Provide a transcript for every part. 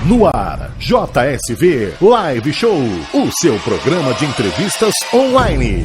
No ar, JSV Live Show, o seu programa de entrevistas online.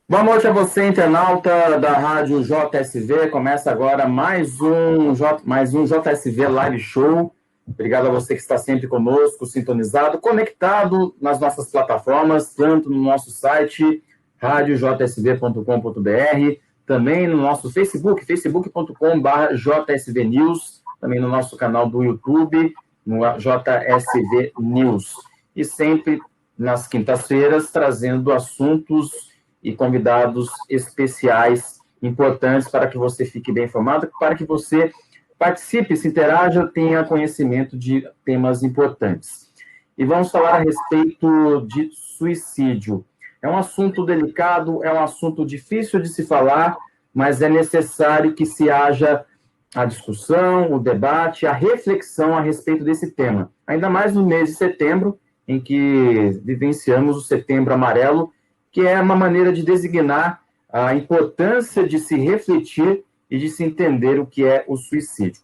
Boa noite a você, internauta da Rádio JSV. Começa agora mais um JSV Live Show. Obrigado a você que está sempre conosco, sintonizado, conectado nas nossas plataformas, tanto no nosso site, radiojsv.com.br, também no nosso Facebook, facebook.com/JSV News, também no nosso canal do YouTube, no JSV News. E sempre nas quintas-feiras, trazendo assuntos e convidados especiais, importantes para que você fique bem informado, para que você participe, se interaja, tenha conhecimento de temas importantes. E vamos falar a respeito de suicídio. É um assunto delicado, é um assunto difícil de se falar, mas é necessário que se haja a discussão, o debate, a reflexão a respeito desse tema. Ainda mais no mês de setembro, em que vivenciamos o Setembro Amarelo, que é uma maneira de designar a importância de se refletir e de se entender o que é o suicídio.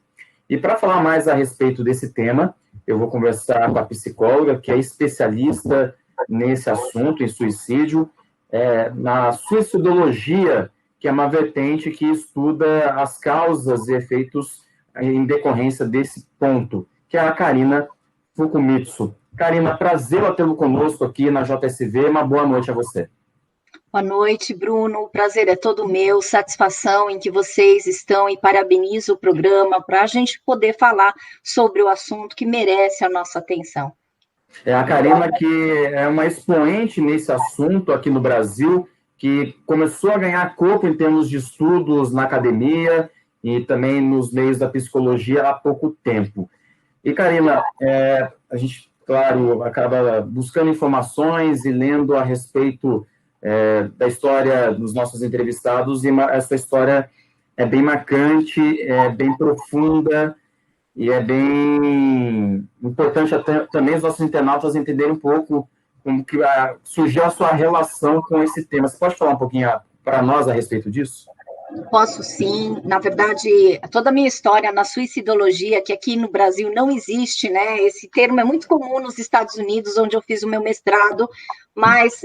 E para falar mais a respeito desse tema, eu vou conversar com a psicóloga, que é especialista nesse assunto, em suicídio, na suicidologia, que é uma vertente que estuda as causas e efeitos em decorrência desse ponto, que é a Karina Fukumitsu. Karina, prazer tê-lo conosco aqui na JSV, uma boa noite a você. Boa noite, Bruno. O prazer é todo meu, satisfação em que vocês estão e parabenizo o programa para a gente poder falar sobre o assunto que merece a nossa atenção. A Karina, que é uma expoente nesse assunto aqui no Brasil, que começou a ganhar corpo em termos de estudos na academia e também nos meios da psicologia há pouco tempo. E, Karina, a gente, claro, acaba buscando informações e lendo a respeito da história dos nossos entrevistados, e essa história é bem marcante, é bem profunda, e é bem importante também os nossos internautas entenderem um pouco como que surgiu a sua relação com esse tema. Você pode falar um pouquinho para nós a respeito disso? Posso sim. Na verdade, toda a minha história na suicidologia, que aqui no Brasil não existe, né? Esse termo é muito comum nos Estados Unidos, onde eu fiz o meu mestrado, mas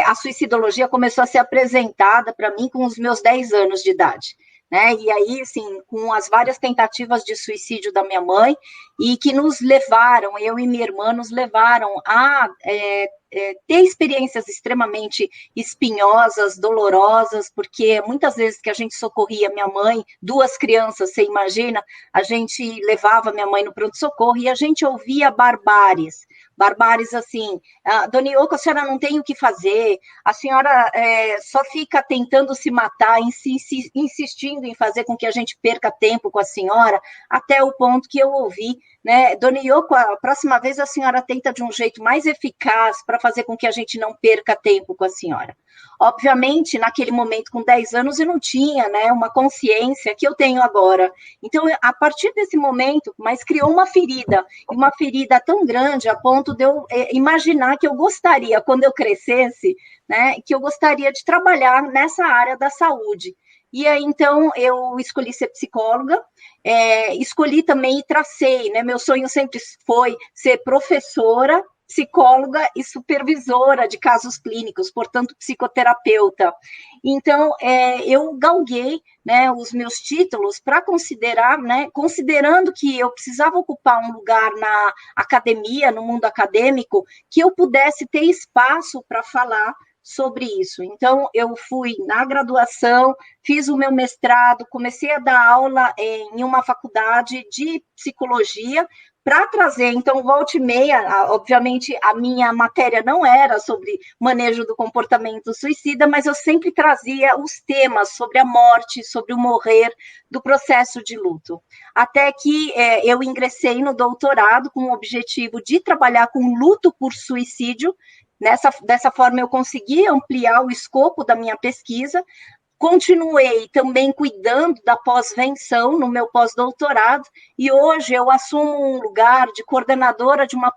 a suicidologia começou a ser apresentada para mim com os meus 10 anos de idade. Né? E aí, assim, com as várias tentativas de suicídio da minha mãe, e que nos levaram, eu e minha irmã, nos levaram a ter experiências extremamente espinhosas, dolorosas, porque muitas vezes que a gente socorria minha mãe, 2 crianças, você imagina, a gente levava minha mãe no pronto-socorro e a gente ouvia barbáries assim, Dona Ioko, a senhora não tem o que fazer, a senhora só fica tentando se matar, insistindo em fazer com que a gente perca tempo com a senhora, até o ponto que eu ouvi, né, Dona Ioko, a próxima vez a senhora tenta de um jeito mais eficaz para fazer com que a gente não perca tempo com a senhora. Obviamente, naquele momento, com 10 anos, eu não tinha, né, uma consciência que eu tenho agora. Então, a partir desse momento, mas criou uma ferida tão grande a ponto de eu imaginar que eu gostaria, quando eu crescesse, né, que eu gostaria de trabalhar nessa área da saúde. E aí, então, eu escolhi ser psicóloga, escolhi também e tracei, né, meu sonho sempre foi ser professora, psicóloga e supervisora de casos clínicos, portanto, psicoterapeuta. Então, eu galguei, né, os meus títulos para considerar, né, considerando que eu precisava ocupar um lugar na academia, no mundo acadêmico, que eu pudesse ter espaço para falar sobre isso. Então, eu fui na graduação, fiz o meu mestrado, comecei a dar aula em uma faculdade de psicologia, para trazer, então, volta e meia, obviamente, a minha matéria não era sobre manejo do comportamento suicida, mas eu sempre trazia os temas sobre a morte, sobre o morrer, do processo de luto. Até que eu ingressei no doutorado com o objetivo de trabalhar com luto por suicídio. Dessa forma, eu consegui ampliar o escopo da minha pesquisa. Continuei também cuidando da pós-venção no meu pós-doutorado, e hoje eu assumo um lugar de coordenadora de uma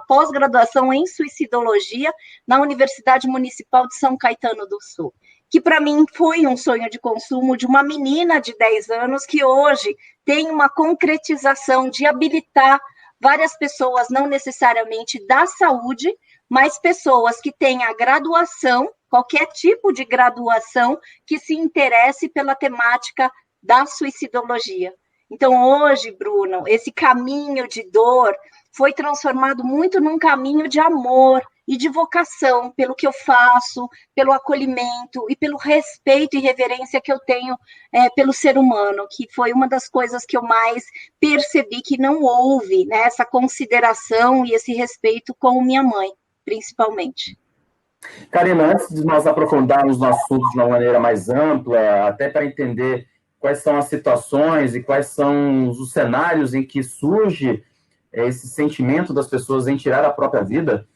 pós-graduação em suicidologia na Universidade Municipal de São Caetano do Sul. que para mim foi um sonho de consumo de uma menina de 10 anos que hoje tem uma concretização de habilitar várias pessoas, não necessariamente da saúde, mas pessoas que têm a graduação, qualquer tipo de graduação, que se interesse pela temática da suicidologia. Então, hoje, Bruno, esse caminho de dor foi transformado muito num caminho de amor e de vocação pelo que eu faço, pelo acolhimento e pelo respeito e reverência que eu tenho pelo ser humano, que foi uma das coisas que eu mais percebi que não houve, né, essa consideração e esse respeito com minha mãe, principalmente. Karina, antes de nós aprofundarmos no assunto de uma maneira mais ampla, até para entender quais são as situações e quais são os cenários em que surge esse sentimento das pessoas em tirar a própria vida,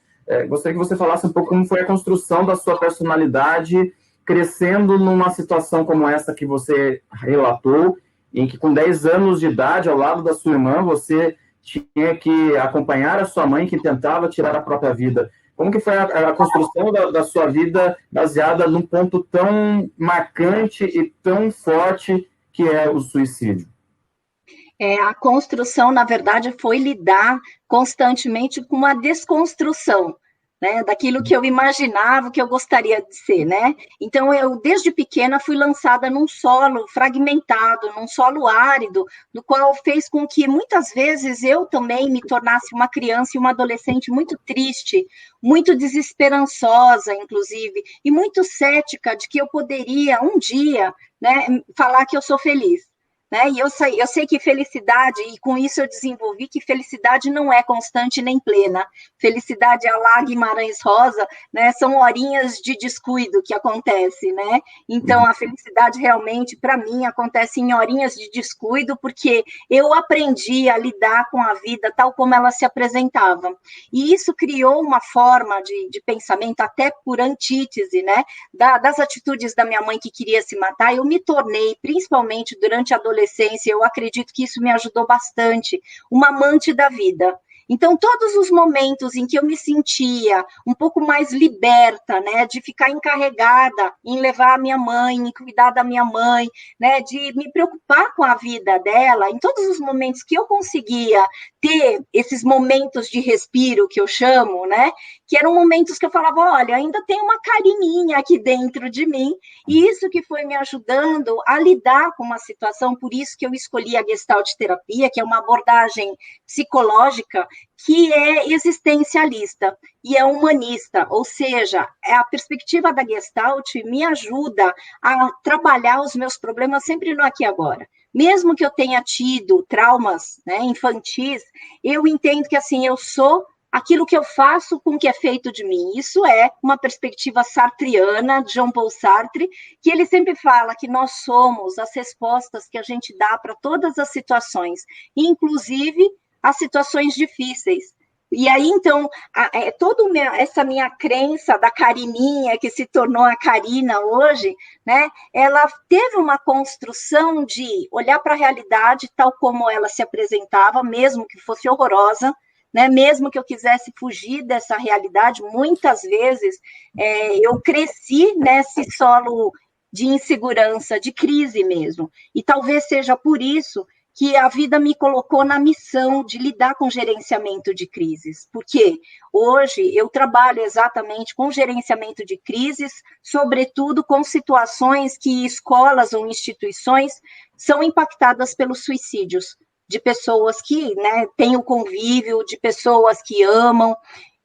gostaria que você falasse um pouco como foi a construção da sua personalidade crescendo numa situação como essa que você relatou, em que com 10 anos de idade, ao lado da sua irmã, você tinha que acompanhar a sua mãe que tentava tirar a própria vida. Como que foi a construção da sua vida baseada num ponto tão marcante e tão forte que é o suicídio? A construção, na verdade, foi lidar constantemente com uma desconstrução, né, daquilo que eu imaginava, que eu gostaria de ser, né? Então, eu, desde pequena, fui lançada num solo fragmentado, num solo árido, do qual fez com que, muitas vezes, eu também me tornasse uma criança e uma adolescente muito triste, muito desesperançosa, inclusive, e muito cética de que eu poderia, um dia, né, falar que eu sou feliz. Né? E eu sei que felicidade, e com isso eu desenvolvi que felicidade não é constante nem plena. Felicidade à la Guimarães Rosa, né? São horinhas de descuido que acontece, né? Então, a felicidade realmente, para mim, acontece em horinhas de descuido, porque eu aprendi a lidar com a vida tal como ela se apresentava. E isso criou uma forma de pensamento, até por antítese, né? Das atitudes da minha mãe que queria se matar, eu me tornei, principalmente durante a adolescência, eu acredito que isso me ajudou bastante, uma amante da vida. Então, todos os momentos em que eu me sentia um pouco mais liberta, né, de ficar encarregada em levar a minha mãe, em cuidar da minha mãe, né, de me preocupar com a vida dela, em todos os momentos que eu conseguia ter esses momentos de respiro, que eu chamo, né, que eram momentos que eu falava, olha, ainda tem uma Carininha aqui dentro de mim, e isso que foi me ajudando a lidar com uma situação, por isso que eu escolhi a Gestalt terapia, que é uma abordagem psicológica que é existencialista e é humanista, ou seja, a perspectiva da Gestalt me ajuda a trabalhar os meus problemas sempre no aqui e agora. Mesmo que eu tenha tido traumas, né, infantis, eu entendo que assim, eu sou aquilo que eu faço com o que é feito de mim. Isso é uma perspectiva sartriana, de Jean Paul Sartre, que ele sempre fala que nós somos as respostas que a gente dá para todas as situações, inclusive as situações difíceis. E aí, então, toda essa minha crença da Carininha, que se tornou a Karina hoje, né, ela teve uma construção de olhar para a realidade tal como ela se apresentava, mesmo que fosse horrorosa, né, mesmo que eu quisesse fugir dessa realidade, muitas vezes eu cresci nesse solo de insegurança, de crise mesmo. E talvez seja por isso que a vida me colocou na missão de lidar com gerenciamento de crises, porque hoje eu trabalho exatamente com gerenciamento de crises, sobretudo com situações que escolas ou instituições são impactadas pelos suicídios, de pessoas que, né, têm o convívio, de pessoas que amam.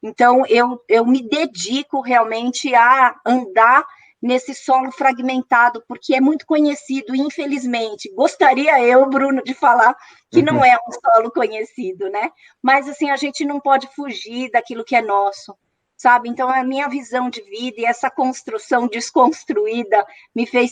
Então, eu me dedico realmente a andar nesse solo fragmentado, porque é muito conhecido, infelizmente. Gostaria eu, Bruno, de falar que não é um solo conhecido, né? Mas, assim, a gente não pode fugir daquilo que é nosso, sabe? Então, a minha visão de vida e essa construção desconstruída me fez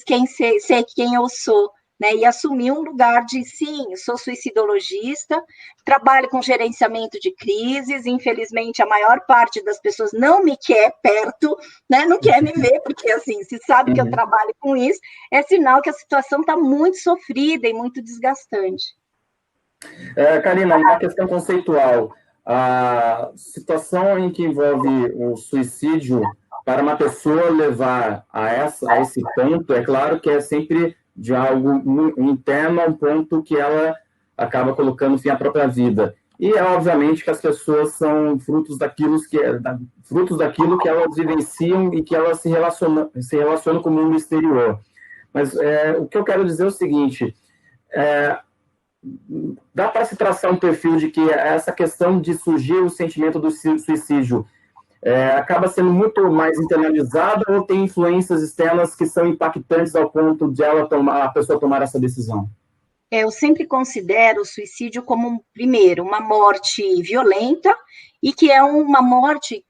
ser quem eu sou, né, e assumir um lugar de, sim, eu sou suicidologista, trabalho com gerenciamento de crises, infelizmente a maior parte das pessoas não me quer perto, né, não quer me ver, porque assim, se sabe que eu trabalho com isso, é sinal que a situação está muito sofrida e muito desgastante. Karina, uma questão conceitual, a situação em que envolve o suicídio para uma pessoa levar a esse ponto, é claro que é sempre de algo interno a um ponto que ela acaba colocando fim à própria vida. E é obviamente que as pessoas são frutos daquilo que elas vivenciam e que elas se relacionam com o mundo exterior. Mas o que eu quero dizer é o seguinte, dá para se traçar um perfil de que essa questão de surgir o sentimento do suicídio acaba sendo muito mais internalizada ou tem influências externas que são impactantes ao ponto de a pessoa tomar essa decisão? Eu sempre considero o suicídio como, primeiro, uma morte violenta e que é uma morte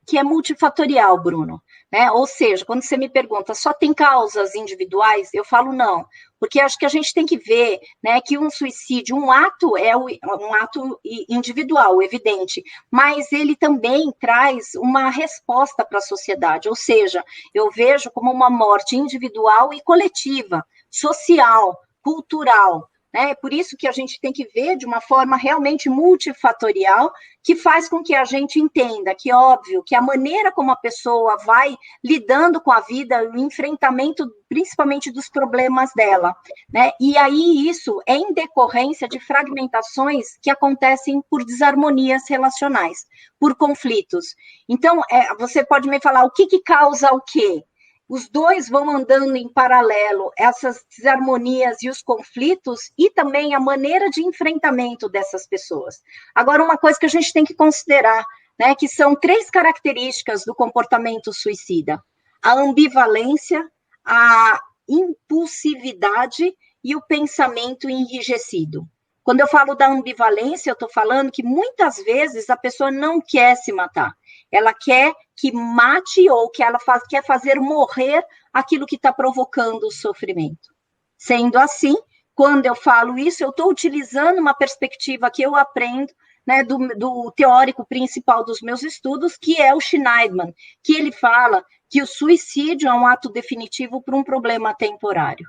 que é multifatorial, Bruno. Né? Ou seja, quando você me pergunta, só tem causas individuais? Eu falo não, porque acho que a gente tem que ver, né, que um suicídio, um ato é um ato individual, evidente, mas ele também traz uma resposta para a sociedade, ou seja, eu vejo como uma morte individual e coletiva, social, cultural, né? Por isso que a gente tem que ver de uma forma realmente multifatorial, que faz com que a gente entenda que, óbvio, que a maneira como a pessoa vai lidando com a vida, o enfrentamento, principalmente dos problemas dela, né? E aí isso é em decorrência de fragmentações que acontecem por desarmonias relacionais, por conflitos. Então, você pode me falar o que causa o quê? Os dois vão andando em paralelo, essas desarmonias e os conflitos, e também a maneira de enfrentamento dessas pessoas. Agora, uma coisa que a gente tem que considerar, né, que são 3 características do comportamento suicida: a ambivalência, a impulsividade e o pensamento enrijecido. Quando eu falo da ambivalência, eu estou falando que muitas vezes a pessoa não quer se matar. Ela quer que mate ou que ela quer fazer morrer aquilo que está provocando o sofrimento. Sendo assim, quando eu falo isso, eu estou utilizando uma perspectiva que eu aprendo, né, do teórico principal dos meus estudos, que é o Schneiderman, que ele fala que o suicídio é um ato definitivo para um problema temporário.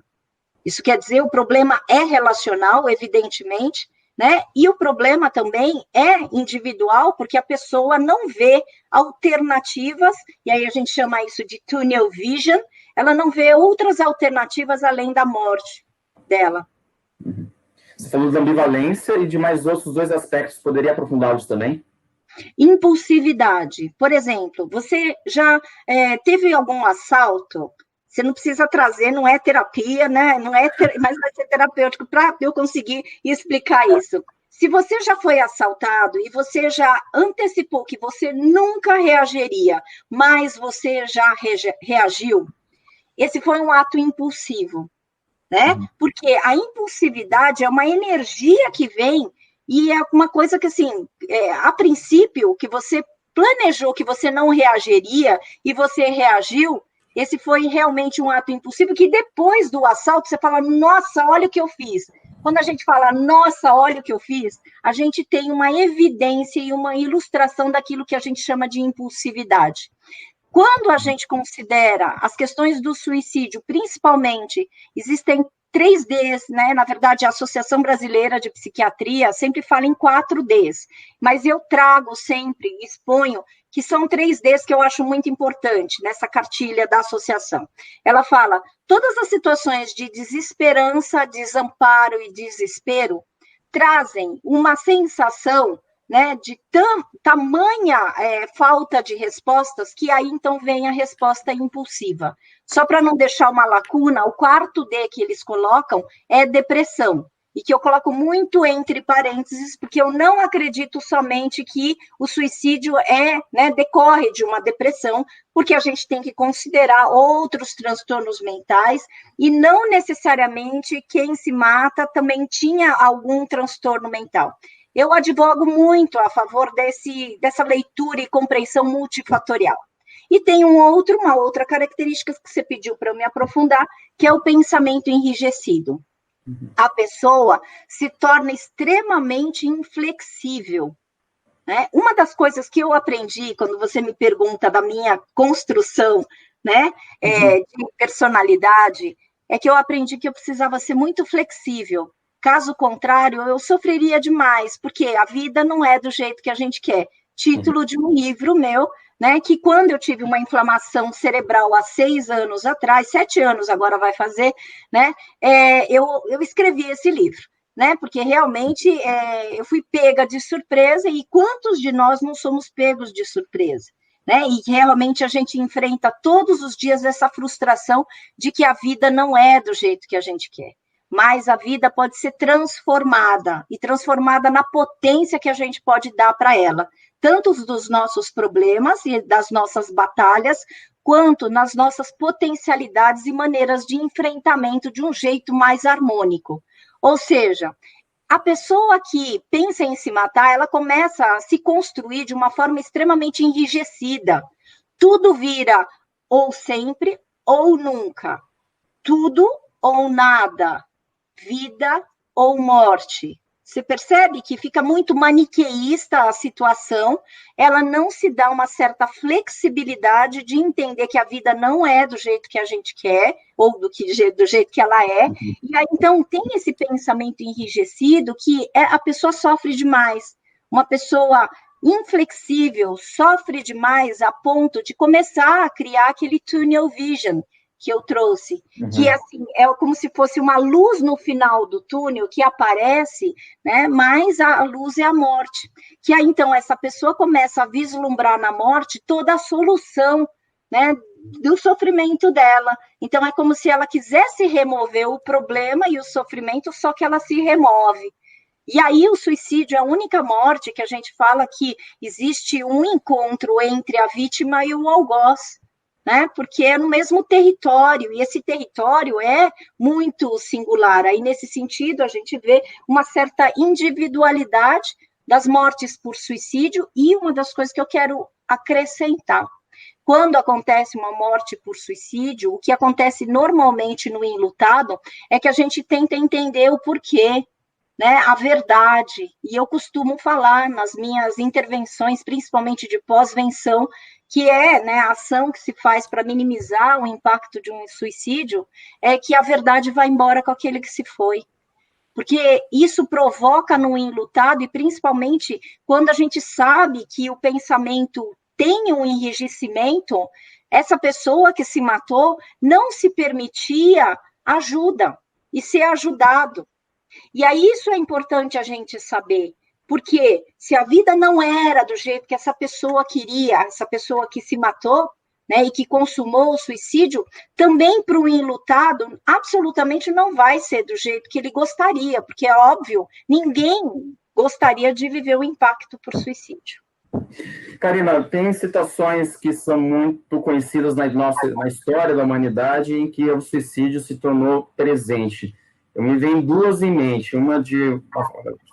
Isso quer dizer, o problema é relacional, evidentemente, né? E o problema também é individual, porque a pessoa não vê alternativas, e aí a gente chama isso de tunnel vision, ela não vê outras alternativas além da morte dela. Você falou de ambivalência e de mais outros 2 aspectos, poderia aprofundá-los também? Impulsividade. Por exemplo, você já teve algum assalto? Você não precisa trazer, não é terapia, né? Mas vai ser terapêutico para eu conseguir explicar isso. Se você já foi assaltado e você já antecipou que você nunca reagiria, mas você já reagiu, esse foi um ato impulsivo, né? Porque a impulsividade é uma energia que vem e é uma coisa que, assim, a princípio, que você planejou que você não reagiria e você reagiu, esse foi realmente um ato impulsivo que depois do assalto você fala, nossa, olha o que eu fiz. Quando a gente fala, nossa, olha o que eu fiz, a gente tem uma evidência e uma ilustração daquilo que a gente chama de impulsividade. Quando a gente considera as questões do suicídio, principalmente, existem 3 Ds, né? Na verdade, a Associação Brasileira de Psiquiatria sempre fala em 4 Ds, mas eu trago sempre, exponho, que são 3 Ds que eu acho muito importante nessa cartilha da associação. Ela fala, todas as situações de desesperança, desamparo e desespero trazem uma sensação, né, de tamanha falta de respostas, que aí então vem a resposta impulsiva. Só para não deixar uma lacuna, o 4º D que eles colocam é depressão, e que eu coloco muito entre parênteses, porque eu não acredito somente que o suicídio decorre de uma depressão, porque a gente tem que considerar outros transtornos mentais, e não necessariamente quem se mata também tinha algum transtorno mental. Eu advogo muito a favor dessa leitura e compreensão multifatorial. E tem uma outra característica que você pediu para eu me aprofundar, que é o pensamento enrijecido. A pessoa se torna extremamente inflexível, né? Uma das coisas que eu aprendi, quando você me pergunta da minha construção, né, de personalidade, é que eu aprendi que eu precisava ser muito flexível. Caso contrário, eu sofreria demais, porque a vida não é do jeito que a gente quer. título de um livro meu, né, que quando eu tive uma inflamação cerebral há 6 anos atrás, 7 anos agora vai fazer, né, eu escrevi esse livro, né, porque realmente eu fui pega de surpresa, e quantos de nós não somos pegos de surpresa? Né? E realmente a gente enfrenta todos os dias essa frustração de que a vida não é do jeito que a gente quer, mas a vida pode ser transformada, e transformada na potência que a gente pode dar para ela, tanto dos nossos problemas e das nossas batalhas, quanto nas nossas potencialidades e maneiras de enfrentamento de um jeito mais harmônico. Ou seja, a pessoa que pensa em se matar, ela começa a se construir de uma forma extremamente enrijecida. Tudo vira ou sempre ou nunca. Tudo ou nada. Vida ou morte. Você percebe que fica muito maniqueísta a situação, ela não se dá uma certa flexibilidade de entender que a vida não é do jeito que a gente quer, ou do jeito que ela é, e aí, então, tem esse pensamento enrijecido que a pessoa sofre demais. Uma pessoa inflexível sofre demais a ponto de começar a criar aquele tunnel vision, que eu trouxe, que assim, é como se fosse uma luz no final do túnel que aparece, né, mas a luz é a morte, que aí então essa pessoa começa a vislumbrar na morte toda a solução, né, do sofrimento dela. Então é como se ela quisesse remover o problema e o sofrimento, só que ela se remove. E aí o suicídio é a única morte que a gente fala que existe um encontro entre a vítima e o algoz, né? Porque é no mesmo território, e esse território é muito singular. Aí, nesse sentido, a gente vê uma certa individualidade das mortes por suicídio, e uma das coisas que eu quero acrescentar. Quando acontece uma morte por suicídio, o que acontece normalmente no enlutado é que a gente tenta entender o porquê, né, a verdade, e eu costumo falar nas minhas intervenções, principalmente de pós-venção, que é, né, a ação que se faz para minimizar o impacto de um suicídio, é que a verdade vai embora com aquele que se foi. Porque isso provoca no enlutado, e principalmente quando a gente sabe que o pensamento tem um enrijecimento, essa pessoa que se matou não se permitia ajuda e ser ajudado. E aí isso é importante a gente saber, porque se a vida não era do jeito que essa pessoa queria, essa pessoa que se matou, né, e que consumou o suicídio, também para o enlutado, absolutamente não vai ser do jeito que ele gostaria, porque é óbvio, ninguém gostaria de viver o impacto por suicídio. Karina, tem situações que são muito conhecidas na história da humanidade em que o suicídio se tornou presente. Eu me venho duas em mente, uma de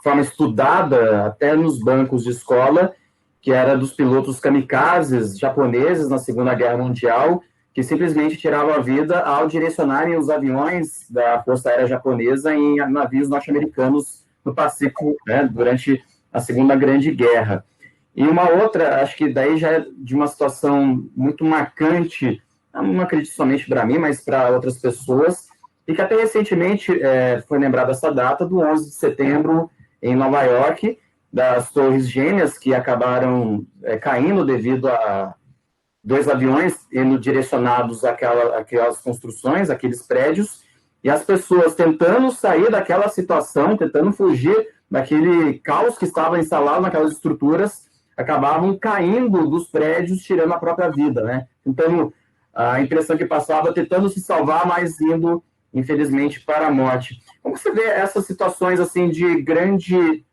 forma estudada até nos bancos de escola, que era dos pilotos kamikazes japoneses na Segunda Guerra Mundial, que simplesmente tiravam a vida ao direcionarem os aviões da Força Aérea Japonesa em navios norte-americanos no Pacífico, né, durante a Segunda Grande Guerra. E uma outra, acho que daí já é de uma situação muito marcante, não acredito somente para mim, mas para outras pessoas, e que até recentemente foi lembrada essa data do 11 de setembro em Nova York, das Torres Gêmeas, que acabaram caindo devido a 2 aviões indo direcionados àquelas construções, aqueles prédios, e as pessoas tentando sair daquela situação, tentando fugir daquele caos que estava instalado naquelas estruturas, acabavam caindo dos prédios, tirando a própria vida, né? Então, a impressão que passava, tentando se salvar, mas indo, infelizmente, para a morte. Como você vê essas situações assim de grande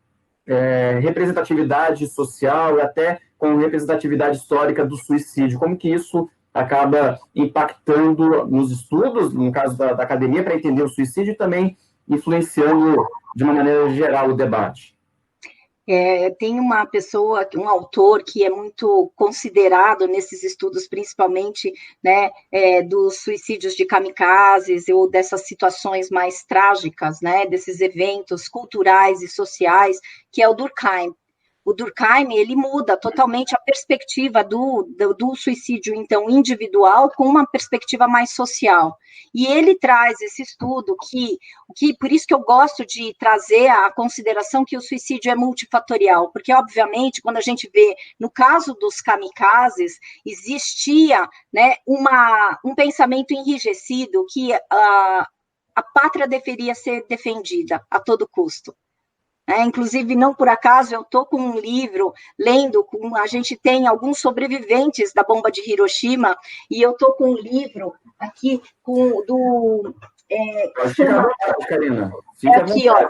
representatividade social e até com representatividade histórica do suicídio? Como que isso acaba impactando nos estudos, no caso da academia, para entender o suicídio, e também influenciando de uma maneira geral o debate? Tem uma pessoa, um autor que é muito considerado nesses estudos, principalmente, né, dos suicídios de kamikazes ou dessas situações mais trágicas, né, desses eventos culturais e sociais, que é o Durkheim. o Durkheim, ele muda totalmente a perspectiva do suicídio, então, individual, com uma perspectiva mais social. E ele traz esse estudo por isso que eu gosto de trazer a consideração que o suicídio é multifatorial, porque, obviamente, quando a gente vê, no caso dos kamikazes, existia, né, um pensamento enrijecido que a pátria deveria ser defendida a todo custo. Inclusive, não por acaso, eu estou com um livro, lendo, a gente tem alguns sobreviventes da bomba de Hiroshima, e eu estou com um livro aqui, Fica à vontade, Karina. Fica aqui, ó,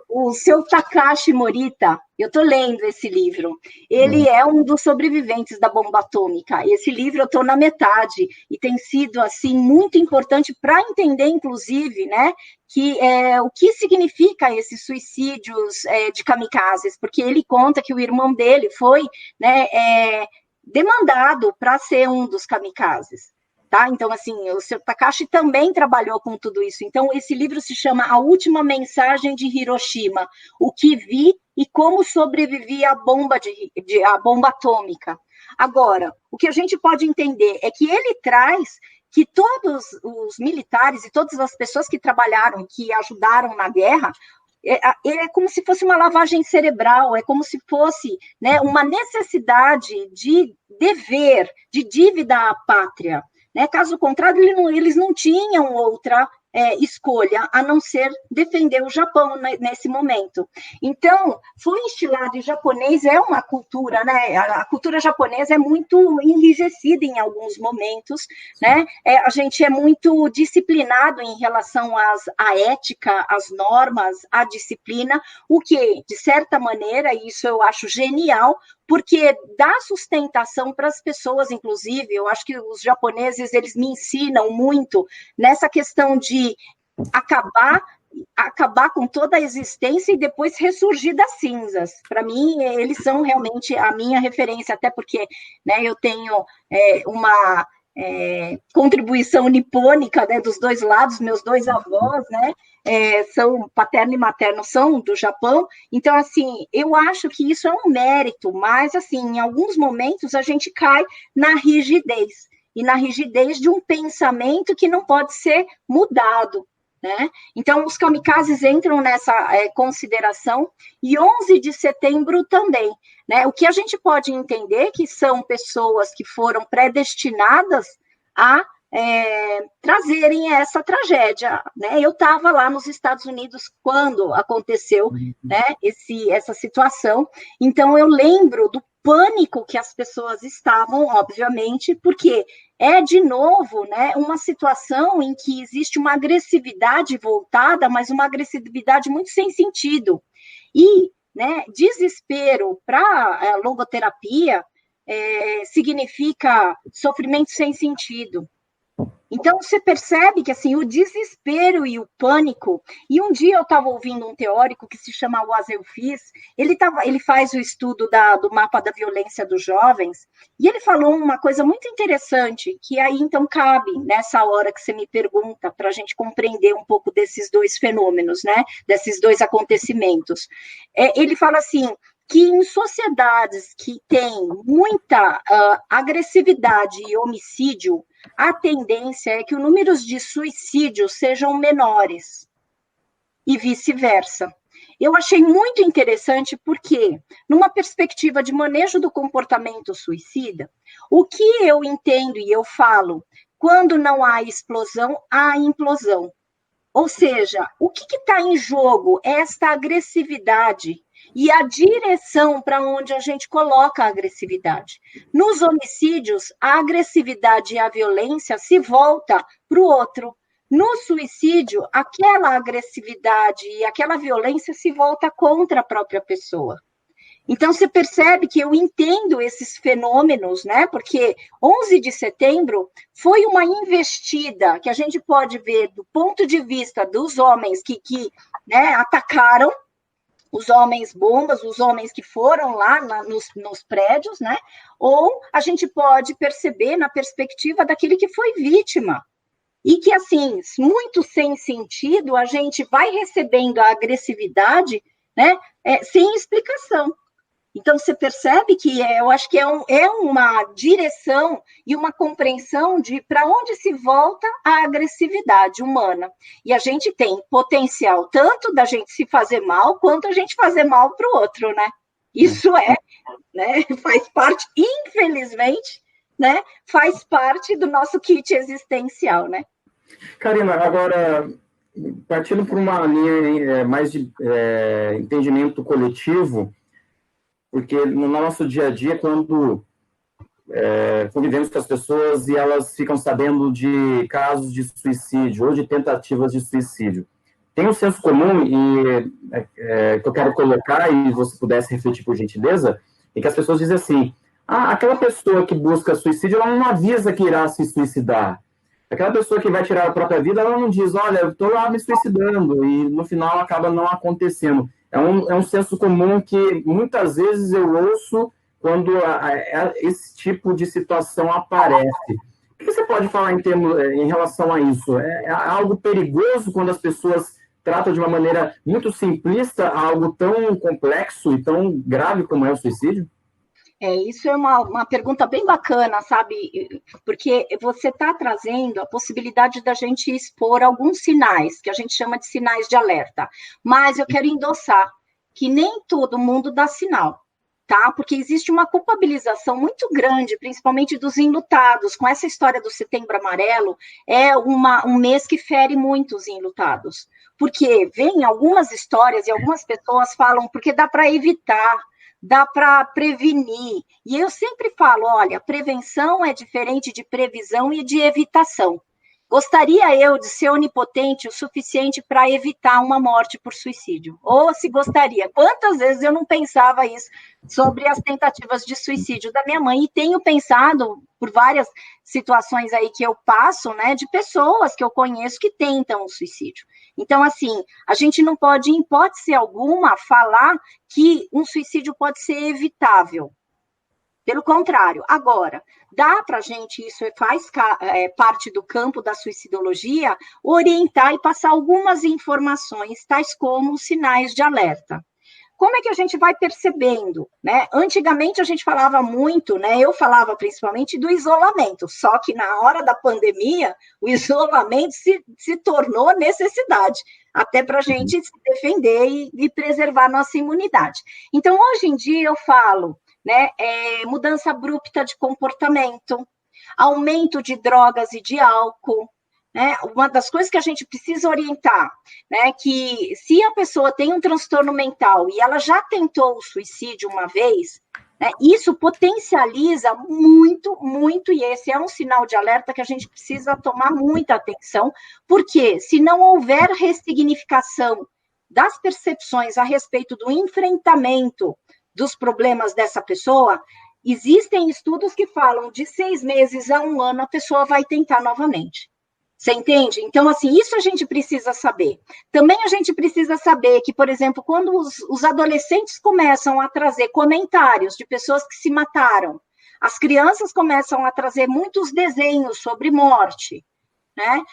o seu Takashi Morita, eu estou lendo esse livro, ele é um dos sobreviventes da bomba atômica, esse livro eu estou na metade, e tem sido, assim, muito importante para entender, inclusive, né, o que significa esses suicídios de kamikazes, porque ele conta que o irmão dele foi, né, demandado para ser um dos kamikazes. Tá? Então, assim, o seu Takashi também trabalhou com tudo isso. Então, esse livro se chama A Última Mensagem de Hiroshima, o que vi e como sobrevivi à bomba atômica. Agora, o que a gente pode entender é que ele traz que todos os militares e todas as pessoas que trabalharam, que ajudaram na guerra, é como se fosse uma lavagem cerebral, é como se fosse, né, uma necessidade de dever, de dívida à pátria. Caso contrário, eles não tinham outra escolha a não ser defender o Japão nesse momento. Então, foi instilado em japonês, é uma cultura, né? A cultura japonesa é muito enrijecida em alguns momentos, né? A gente é muito disciplinado em relação à ética, às normas, à disciplina, o que, de certa maneira, isso eu acho genial, porque dá sustentação para as pessoas, inclusive, eu acho que os japoneses, eles me ensinam muito nessa questão de acabar com toda a existência e depois ressurgir das cinzas. Para mim, eles são realmente a minha referência, até porque, né, eu tenho uma contribuição nipônica, né, dos dois lados, meus dois avós, né, são paterno e materno, são do Japão. Então, assim, eu acho que isso é um mérito, mas, assim, em alguns momentos a gente cai na rigidez, e na rigidez de um pensamento que não pode ser mudado, né? Então, os kamikazes entram nessa consideração, e 11 de setembro também, né? O que a gente pode entender que são pessoas que foram predestinadas a trazerem essa tragédia, né? Eu estava lá nos Estados Unidos quando aconteceu, né, essa situação, então eu lembro do pânico que as pessoas estavam, obviamente, porque de novo, né, uma situação em que existe uma agressividade voltada, mas uma agressividade muito sem sentido. E, né, desespero para logoterapia significa sofrimento sem sentido. Então, você percebe que, assim, o desespero e o pânico... E um dia eu estava ouvindo um teórico que se chama Wazel Fiz, ele faz o estudo do mapa da violência dos jovens, e ele falou uma coisa muito interessante, que aí, então, cabe nessa hora que você me pergunta, para a gente compreender um pouco desses dois fenômenos, né? Desses dois acontecimentos. Ele fala assim, que em sociedades que têm muita agressividade e homicídio, a tendência é que os números de suicídios sejam menores, e vice-versa. Eu achei muito interessante porque, numa perspectiva de manejo do comportamento suicida, o que eu entendo e eu falo, quando não há explosão, há implosão. Ou seja, o que está em jogo é esta agressividade e a direção para onde a gente coloca a agressividade. Nos homicídios, a agressividade e a violência se volta para o outro. No suicídio, aquela agressividade e aquela violência se volta contra a própria pessoa. Então, você percebe que eu entendo esses fenômenos, né? Porque 11 de setembro foi uma investida que a gente pode ver do ponto de vista dos homens que né, atacaram, os homens bombas, os homens que foram lá nos prédios, né? Ou a gente pode perceber na perspectiva daquele que foi vítima. E que, assim, muito sem sentido, a gente vai recebendo a agressividade, né? Sem explicação. Então, você percebe que eu acho que é uma direção e uma compreensão de para onde se volta a agressividade humana. E a gente tem potencial tanto da gente se fazer mal, quanto a gente fazer mal para o outro, né? Isso né, faz parte, infelizmente, né, faz parte do nosso kit existencial, né? Karina, agora, partindo por uma linha mais de entendimento coletivo, porque no nosso dia a dia, quando convivemos com as pessoas e elas ficam sabendo de casos de suicídio ou de tentativas de suicídio, tem um senso comum que eu quero colocar, e você pudesse refletir por gentileza, é que as pessoas dizem assim, aquela pessoa que busca suicídio, ela não avisa que irá se suicidar. Aquela pessoa que vai tirar a própria vida, ela não diz, olha, eu estou lá me suicidando, e no final acaba não acontecendo. É um senso comum que muitas vezes eu ouço quando esse tipo de situação aparece. O que você pode falar em relação a isso? É algo perigoso quando as pessoas tratam de uma maneira muito simplista algo tão complexo e tão grave como é o suicídio? Isso é uma pergunta bem bacana, sabe? Porque você está trazendo a possibilidade da gente expor alguns sinais, que a gente chama de sinais de alerta. Mas eu quero endossar que nem todo mundo dá sinal, tá? Porque existe uma culpabilização muito grande, principalmente dos enlutados. Com essa história do Setembro Amarelo, é um mês que fere muito os enlutados. Porque vem algumas histórias e algumas pessoas falam, porque dá para evitar, dá para prevenir. E eu sempre falo, olha, prevenção é diferente de previsão e de evitação. Gostaria eu de ser onipotente o suficiente para evitar uma morte por suicídio? Ou se gostaria? Quantas vezes eu não pensava isso sobre as tentativas de suicídio da minha mãe? E tenho pensado por várias situações aí que eu passo, né, de pessoas que eu conheço que tentam o suicídio. Então, assim, a gente não pode, em hipótese alguma, falar que um suicídio pode ser evitável. Pelo contrário, agora, dá para a gente, isso faz parte do campo da suicidologia, orientar e passar algumas informações, tais como sinais de alerta. Como é que a gente vai percebendo, né? Antigamente a gente falava muito, né? Eu falava principalmente do isolamento, só que na hora da pandemia, o isolamento se tornou necessidade, até para a gente se defender e preservar nossa imunidade. Então, hoje em dia eu falo, né, mudança abrupta de comportamento, aumento de drogas e de álcool, né? Uma das coisas que a gente precisa orientar, né, que se a pessoa tem um transtorno mental e ela já tentou o suicídio uma vez, né, isso potencializa muito, muito, e esse é um sinal de alerta que a gente precisa tomar muita atenção, porque se não houver ressignificação das percepções a respeito do enfrentamento dos problemas dessa pessoa, existem estudos que falam de 6 meses a 1 ano a pessoa vai tentar novamente. Você entende? Então, assim, isso a gente precisa saber. Também a gente precisa saber que, por exemplo, quando os adolescentes começam a trazer comentários de pessoas que se mataram, as crianças começam a trazer muitos desenhos sobre morte, né?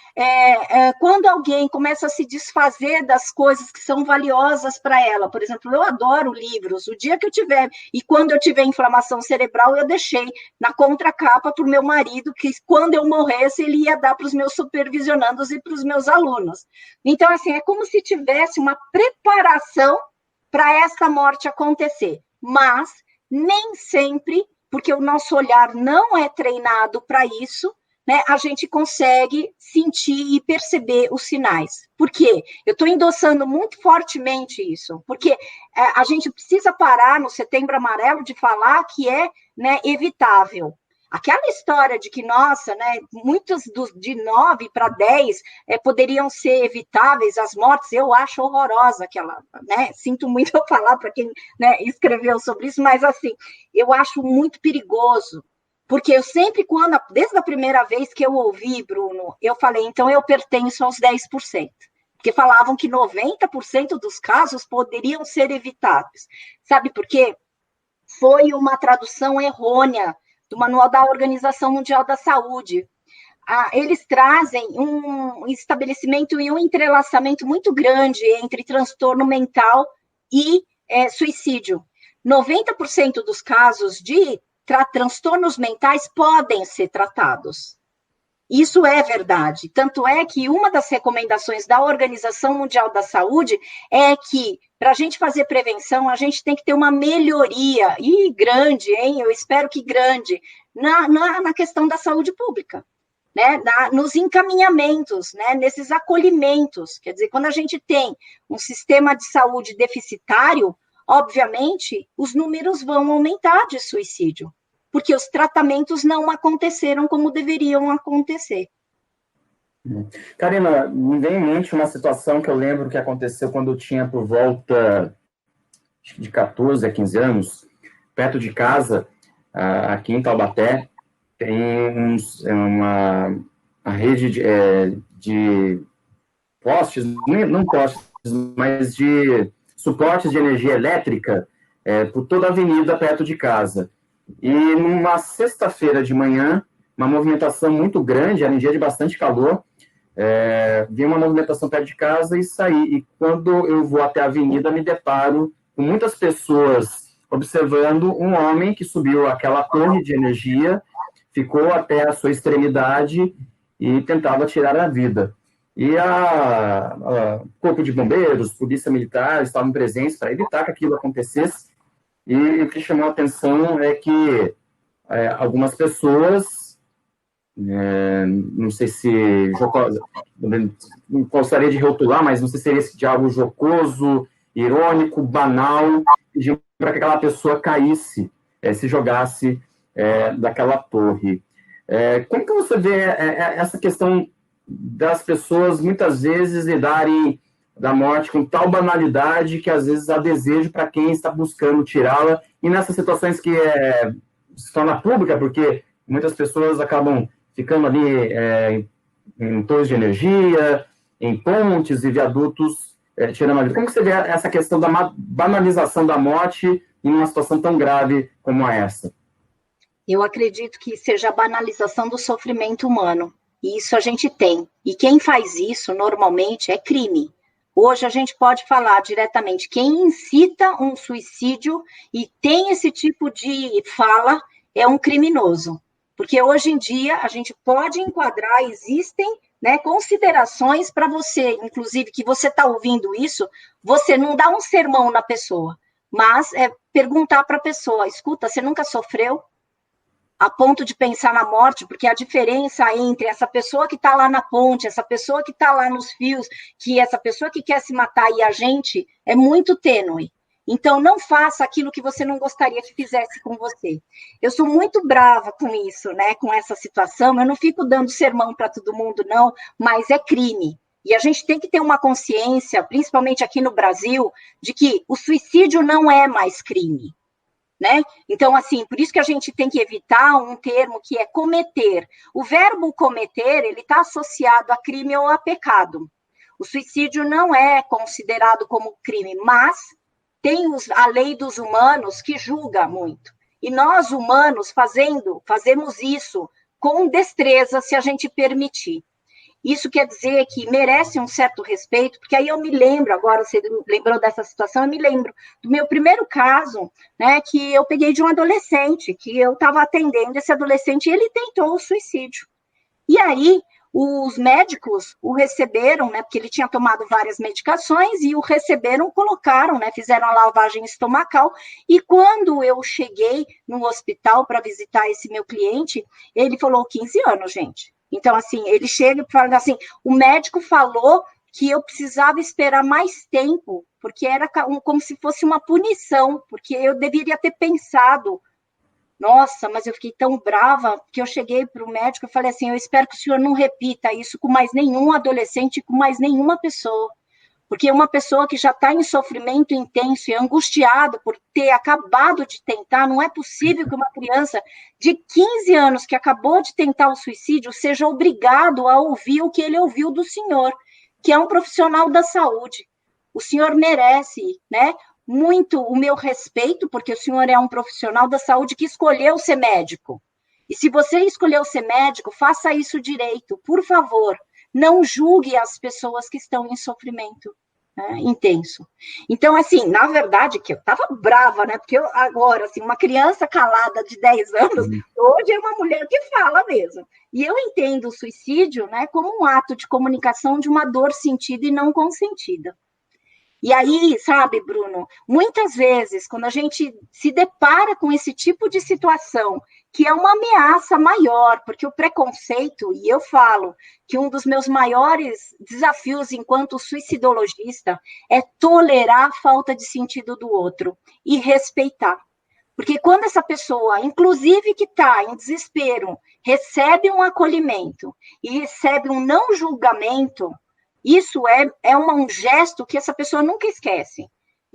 Quando alguém começa a se desfazer das coisas que são valiosas para ela, por exemplo, eu adoro livros, o dia que eu tiver, e quando eu tiver inflamação cerebral, eu deixei na contracapa para o meu marido, que quando eu morresse, ele ia dar para os meus supervisionandos e para os meus alunos. Então, assim, é como se tivesse uma preparação para essa morte acontecer, mas nem sempre, porque o nosso olhar não é treinado para isso, né, a gente consegue sentir e perceber os sinais. Por quê? Eu estou endossando muito fortemente isso, porque a gente precisa parar no Setembro Amarelo de falar que é, né, evitável. Aquela história de que, nossa, né, muitos de 9 para 10 poderiam ser evitáveis, as mortes, eu acho horrorosa aquela, né, sinto muito eu falar para quem, né, escreveu sobre isso, mas assim, eu acho muito perigoso. Porque eu sempre, desde a primeira vez que eu ouvi, Bruno, eu falei, então eu pertenço aos 10%. Porque falavam que 90% dos casos poderiam ser evitados. Sabe por quê? Foi uma tradução errônea do Manual da Organização Mundial da Saúde. Eles trazem um estabelecimento e um entrelaçamento muito grande entre transtorno mental e suicídio. 90% dos casos de transtornos mentais podem ser tratados. Isso é verdade. Tanto é que uma das recomendações da Organização Mundial da Saúde é que, para a gente fazer prevenção, a gente tem que ter uma melhoria, e grande, hein? Eu espero que grande, na questão da saúde pública, né? Nos encaminhamentos, né? Nesses acolhimentos. Quer dizer, quando a gente tem um sistema de saúde deficitário, obviamente, os números vão aumentar de suicídio, porque os tratamentos não aconteceram como deveriam acontecer. Karina, me vem em mente uma situação que eu lembro que aconteceu quando eu tinha por volta de 14 a 15 anos, perto de casa, aqui em Taubaté, tem uma rede de postes, não postes, mas de suportes de energia elétrica por toda a avenida perto de casa. E numa sexta-feira de manhã, uma movimentação muito grande, era um dia de bastante calor, vi uma movimentação perto de casa e saí. E quando eu vou até a avenida, me deparo com muitas pessoas observando um homem que subiu aquela torre de energia, ficou até a sua extremidade e tentava tirar a vida. E Corpo de Bombeiros, Polícia Militar estavam presentes para evitar que aquilo acontecesse. E o que chamou a atenção é que algumas pessoas, não sei se não gostaria de rotular, mas não sei se seria esse de algo jocoso, irônico, banal, pedindo para que aquela pessoa caísse, se jogasse daquela torre. Como que você vê essa questão das pessoas muitas vezes lidarem da morte com tal banalidade que às vezes há desejo para quem está buscando tirá-la, e nessas situações que se torna pública, porque muitas pessoas acabam ficando ali em torres de energia, em pontes e viadutos, tirando a vida. Como que você vê essa questão da banalização da morte em uma situação tão grave como essa? Eu acredito que seja a banalização do sofrimento humano. E isso a gente tem. E quem faz isso, normalmente, é crime. Hoje a gente pode falar diretamente, quem incita um suicídio e tem esse tipo de fala é um criminoso. Porque hoje em dia a gente pode enquadrar, existem, né, considerações para você, inclusive que você está ouvindo isso, você não dá um sermão na pessoa, mas perguntar para a pessoa, escuta, você nunca sofreu? A ponto de pensar na morte, porque a diferença entre essa pessoa que está lá na ponte, essa pessoa que está lá nos fios, que essa pessoa que quer se matar e a gente, é muito tênue. Então, não faça aquilo que você não gostaria que fizesse com você. Eu sou muito brava com isso, né? Com essa situação. Eu não fico dando sermão para todo mundo, não, mas é crime. E a gente tem que ter uma consciência, principalmente aqui no Brasil, de que o suicídio não é mais crime. Né? Então, assim, por isso que a gente tem que evitar um termo que é cometer. O verbo cometer, ele está associado a crime ou a pecado. O suicídio não é considerado como crime, mas tem a lei dos humanos que julga muito. E nós, humanos, fazemos isso com destreza, se a gente permitir. Isso quer dizer que merece um certo respeito, porque aí eu me lembro, agora você lembrou dessa situação, eu me lembro do meu primeiro caso, né, que eu peguei de um adolescente, que eu estava atendendo esse adolescente e ele tentou o suicídio. E aí, os médicos o receberam, né, porque ele tinha tomado várias medicações, e o receberam, colocaram, né, fizeram a lavagem estomacal, e quando eu cheguei no hospital para visitar esse meu cliente, ele falou 15 anos, gente. Então, assim, ele chega e fala assim, o médico falou que eu precisava esperar mais tempo, porque era como se fosse uma punição, porque eu deveria ter pensado, nossa, mas eu fiquei tão brava, que eu cheguei para o médico e falei assim, eu espero que o senhor não repita isso com mais nenhum adolescente, com mais nenhuma pessoa. Porque uma pessoa que já está em sofrimento intenso e angustiada por ter acabado de tentar, não é possível que uma criança de 15 anos que acabou de tentar o suicídio seja obrigado a ouvir o que ele ouviu do senhor, que é um profissional da saúde. O senhor merece, né, muito o meu respeito, porque o senhor é um profissional da saúde que escolheu ser médico. E se você escolheu ser médico, faça isso direito, por favor. Não julgue as pessoas que estão em sofrimento. né, intenso. Então, assim, na verdade, que eu estava brava, né? Porque eu, agora, assim, uma criança calada de 10 anos, hoje é uma mulher que fala mesmo. E eu entendo o suicídio, né, como um ato de comunicação de uma dor sentida e não consentida. E aí, sabe, Bruno, muitas vezes, quando a gente se depara com esse tipo de situação, que é uma ameaça maior, porque o preconceito, e eu falo que um dos meus maiores desafios enquanto suicidologista é tolerar a falta de sentido do outro e respeitar. Porque quando essa pessoa, inclusive que está em desespero, recebe um acolhimento e recebe um não julgamento, isso é um gesto que essa pessoa nunca esquece.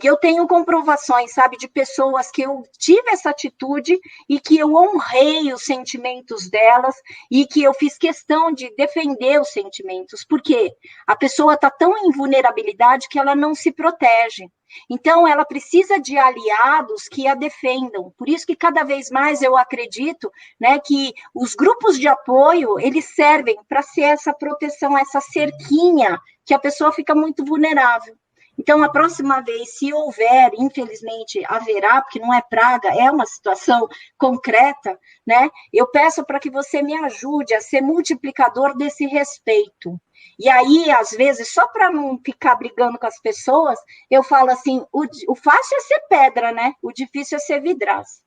E eu tenho comprovações, sabe, de pessoas que eu tive essa atitude e que eu honrei os sentimentos delas e que eu fiz questão de defender os sentimentos, porque a pessoa está tão em vulnerabilidade que ela não se protege. Então, ela precisa de aliados que a defendam. Por isso que cada vez mais eu acredito, né, que os grupos de apoio, eles servem para ser essa proteção, essa cerquinha, que a pessoa fica muito vulnerável. Então, a próxima vez, se houver, infelizmente, haverá, porque não é praga, é uma situação concreta, né? Eu peço para que você me ajude a ser multiplicador desse respeito. E aí, às vezes, só para não ficar brigando com as pessoas, eu falo assim, o fácil é ser pedra, né? O difícil é ser vidraça.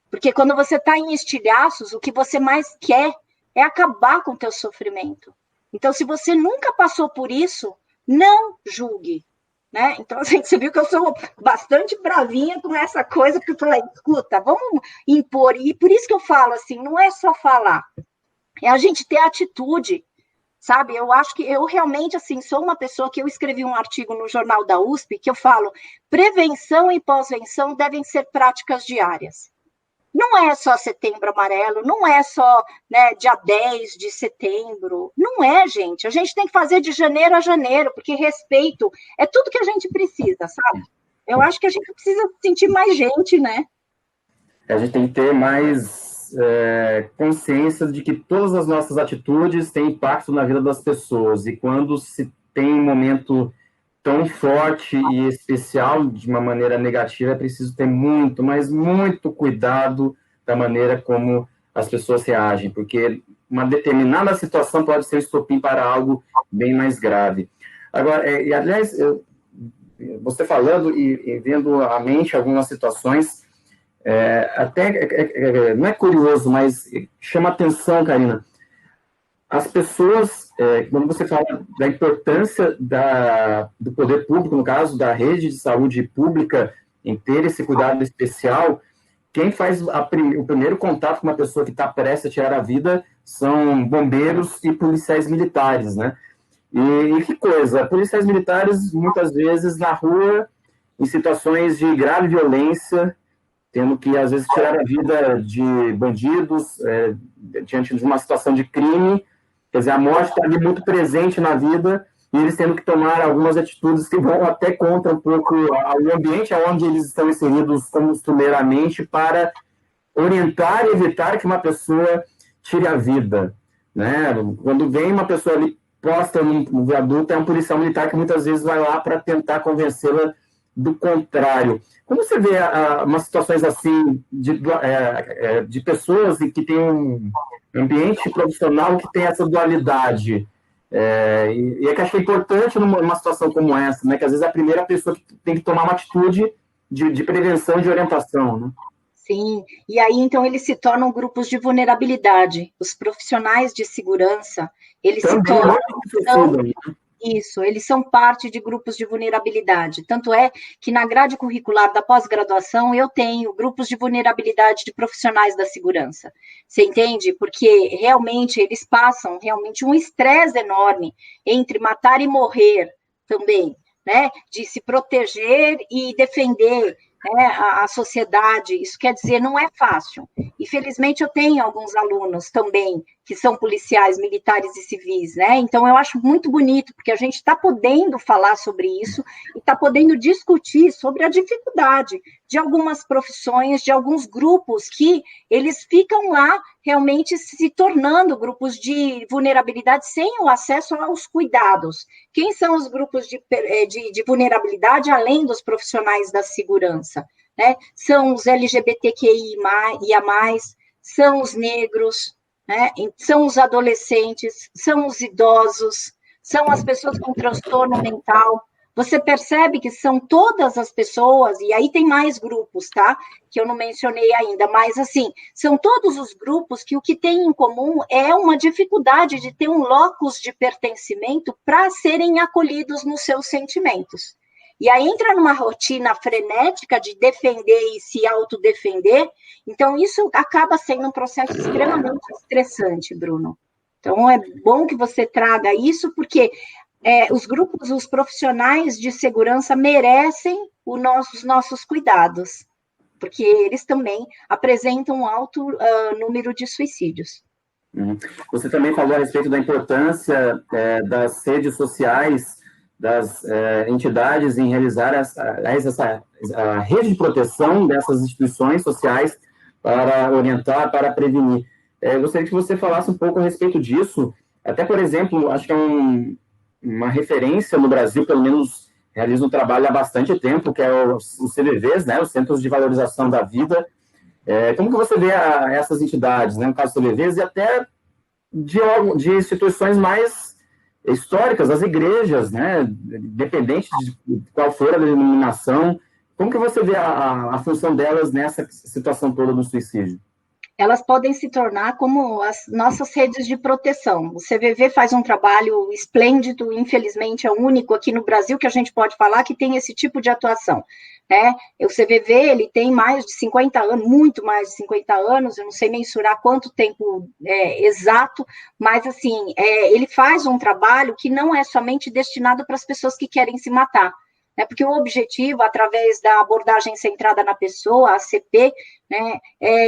Porque quando você está em estilhaços, o que você mais quer é acabar com o teu sofrimento. Então, se você nunca passou por isso, não julgue, né? Então, assim, você viu que eu sou bastante bravinha com essa coisa, porque eu falei, escuta, vamos impor. E por isso que eu falo assim, não é só falar, é a gente ter atitude, sabe? Eu acho que eu realmente, assim, sou uma pessoa que eu escrevi um artigo no Jornal da USP que eu falo, prevenção e pós-venção devem ser práticas diárias. Não é só Setembro Amarelo, não é só, né, dia 10 de setembro. Não é, gente. A gente tem que fazer de janeiro a janeiro, porque respeito é tudo que a gente precisa, sabe? Eu acho que a gente precisa sentir mais gente, né? A gente tem que ter mais consciência de que todas as nossas atitudes têm impacto na vida das pessoas. E quando se tem um momento tão forte e especial de uma maneira negativa, é preciso ter muito, mas muito cuidado da maneira como as pessoas reagem, porque uma determinada situação pode ser estopim para algo bem mais grave. Agora, aliás, você falando e vendo à mente algumas situações, não é curioso, mas chama atenção, Karina. As pessoas, quando você fala da importância do poder público, no caso da rede de saúde pública, em ter esse cuidado especial, quem faz o primeiro contato com uma pessoa que está prestes a tirar a vida são bombeiros e policiais militares, né? E que coisa, policiais militares, muitas vezes, na rua, em situações de grave violência, tendo que, às vezes, tirar a vida de bandidos, diante de uma situação de crime. Quer dizer, a morte está ali muito presente na vida e eles tendo que tomar algumas atitudes que vão até contra um pouco o ambiente onde eles estão inseridos costumeiramente para orientar e evitar que uma pessoa tire a vida, né? Quando vem uma pessoa ali posta no viaduto, é um policial militar que muitas vezes vai lá para tentar convencê-la do contrário. Como você vê umas situações assim de pessoas que têm um ambiente profissional que tem essa dualidade? E é que acho que é importante numa situação como essa, né? Que às vezes é a primeira pessoa que tem que tomar uma atitude de prevenção e de orientação, né? Sim, e aí então eles se tornam grupos de vulnerabilidade. Os profissionais de segurança, eles Também, se tornam... Isso, eles são parte de grupos de vulnerabilidade. Tanto é que na grade curricular da pós-graduação eu tenho grupos de vulnerabilidade de profissionais da segurança. Você entende? Porque realmente eles passam realmente um estresse enorme entre matar e morrer também, né? De se proteger e defender, né, a sociedade. Isso quer dizer, não é fácil. E felizmente eu tenho alguns alunos também que são policiais, militares e civis, né? Então eu acho muito bonito, porque a gente está podendo falar sobre isso e está podendo discutir sobre a dificuldade, de algumas profissões, de alguns grupos que eles ficam lá realmente se tornando grupos de vulnerabilidade sem o acesso aos cuidados. Quem são os grupos de vulnerabilidade, além dos profissionais da segurança? Né? São os LGBTQIA+, são os negros, né? São os adolescentes, são os idosos, são as pessoas com transtorno mental. Você percebe que são todas as pessoas, e aí tem mais grupos, tá? Que eu não mencionei ainda, mas assim, são todos os grupos que o que tem em comum é uma dificuldade de ter um locus de pertencimento para serem acolhidos nos seus sentimentos. E aí entra numa rotina frenética de defender e se autodefender, então isso acaba sendo um processo extremamente estressante, Bruno. Então é bom que você traga isso, porque os grupos, os profissionais de segurança merecem os nossos cuidados, porque eles também apresentam um alto número de suicídios. Você também falou a respeito da importância das redes sociais, das entidades em realizar a rede de proteção dessas instituições sociais para orientar, para prevenir. Eu gostaria que você falasse um pouco a respeito disso, até, por exemplo, acho que é uma referência no Brasil, pelo menos realiza um trabalho há bastante tempo, que é os CVVs, né, os Centros de Valorização da Vida. Como que você vê essas entidades, né, no caso dos CVVs, e até de instituições mais históricas, as igrejas, né, independente de qual for a denominação, como que você vê a função delas nessa situação toda do suicídio? Elas podem se tornar como as nossas redes de proteção. O CVV faz um trabalho esplêndido, infelizmente é o único aqui no Brasil que a gente pode falar que tem esse tipo de atuação. Né? O CVV ele tem mais de 50 anos, muito mais de 50 anos, eu não sei mensurar quanto tempo exato, mas assim, ele faz um trabalho que não é somente destinado para as pessoas que querem se matar. Porque o objetivo, através da abordagem centrada na pessoa, a ACP, né,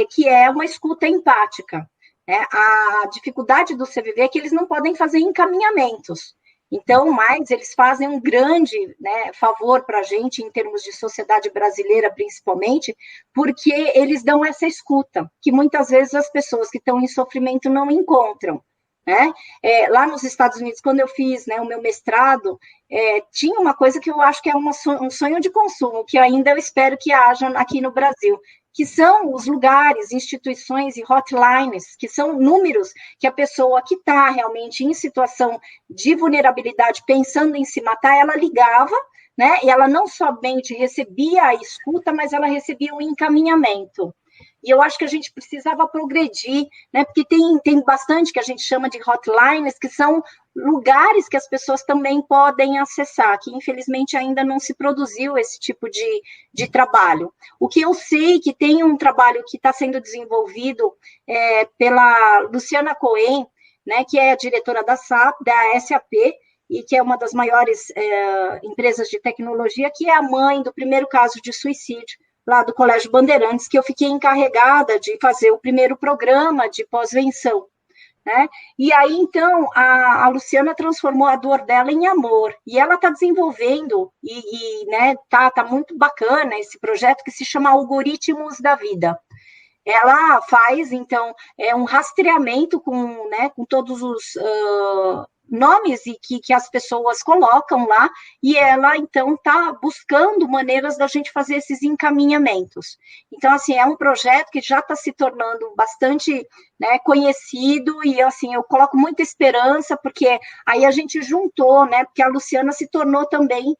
que é uma escuta empática. Né? A dificuldade do CVV é que eles não podem fazer encaminhamentos. Então, mas eles fazem um grande, né, favor para a gente, em termos de sociedade brasileira, principalmente, porque eles dão essa escuta, que muitas vezes as pessoas que estão em sofrimento não encontram. Né? Lá nos Estados Unidos, quando eu fiz, né, o meu mestrado, tinha uma coisa que eu acho que é um sonho de consumo, que ainda eu espero que haja aqui no Brasil, que são os lugares, instituições e hotlines, que são números que a pessoa que está realmente em situação de vulnerabilidade, pensando em se matar, ela ligava, né, e ela não somente recebia a escuta, mas ela recebia o encaminhamento. E eu acho que a gente precisava progredir, né? Porque tem bastante que a gente chama de hotlines, que são lugares que as pessoas também podem acessar, que infelizmente ainda não se produziu esse tipo de trabalho. O que eu sei que tem um trabalho que está sendo desenvolvido pela Luciana Cohen, né, que é a diretora da SAP, e que é uma das maiores empresas de tecnologia, que é a mãe do primeiro caso de suicídio, lá do Colégio Bandeirantes, que eu fiquei encarregada de fazer o primeiro programa de pós-venção. Né? E aí, então, a Luciana transformou a dor dela em amor, e ela está desenvolvendo, né, tá muito bacana esse projeto que se chama Algoritmos da Vida. Ela faz, então, um rastreamento com todos os nomes e que as pessoas colocam lá, e ela, então, está buscando maneiras da gente fazer esses encaminhamentos. Então, assim, é um projeto que já está se tornando bastante, né, conhecido, e, assim, eu coloco muita esperança, porque aí a gente juntou, né, porque a Luciana se tornou também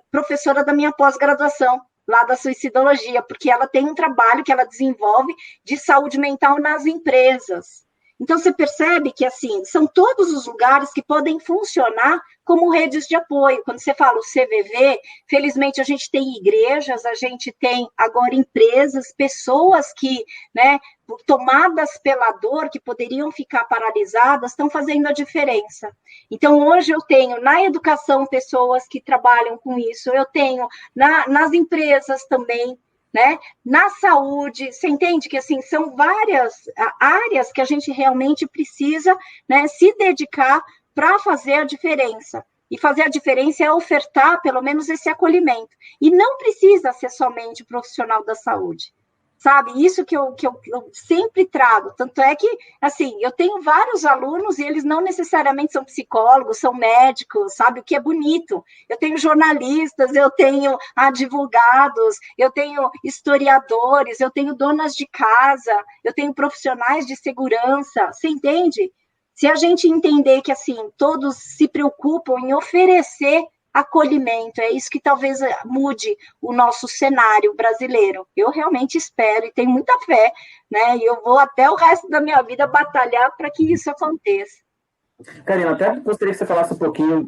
professora da minha pós-graduação, lá da suicidologia, porque ela tem um trabalho que ela desenvolve de saúde mental nas empresas. Então, você percebe que, assim, são todos os lugares que podem funcionar como redes de apoio. Quando você fala o CVV, felizmente a gente tem igrejas, a gente tem agora empresas, pessoas que, né, tomadas pela dor, que poderiam ficar paralisadas, estão fazendo a diferença. Então, hoje eu tenho na educação pessoas que trabalham com isso, eu tenho nas empresas também, né? Na saúde, você entende que, assim, são várias áreas que a gente realmente precisa, né, se dedicar para fazer a diferença. E fazer a diferença é ofertar, pelo menos, esse acolhimento. E não precisa ser somente profissional da saúde. Sabe, isso que eu sempre trago, tanto é que, assim, eu tenho vários alunos e eles não necessariamente são psicólogos, são médicos, sabe, o que é bonito. Eu tenho jornalistas, eu tenho advogados, eu tenho historiadores, eu tenho donas de casa, eu tenho profissionais de segurança, você entende? Se a gente entender que, assim, todos se preocupam em oferecer acolhimento, é isso que talvez mude o nosso cenário brasileiro. Eu realmente espero e tenho muita fé, né? E eu vou até o resto da minha vida batalhar para que isso aconteça. Karina, até gostaria que você falasse um pouquinho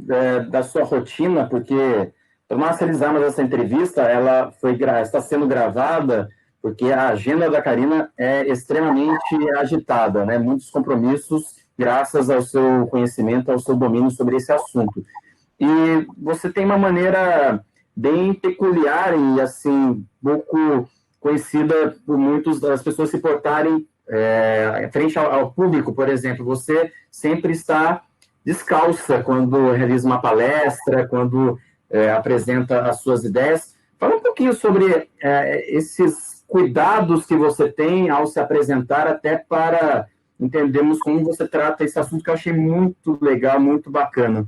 da sua rotina, porque nós realizamos essa entrevista, ela está sendo gravada, porque a agenda da Karina é extremamente agitada, né? Muitos compromissos, graças ao seu conhecimento, ao seu domínio sobre esse assunto. E você tem uma maneira bem peculiar e, assim, pouco conhecida por muitas das pessoas se portarem frente ao público, por exemplo. Você sempre está descalça quando realiza uma palestra, quando apresenta as suas ideias. Fala um pouquinho sobre esses cuidados que você tem ao se apresentar, até para entendermos como você trata esse assunto, que eu achei muito legal, muito bacana.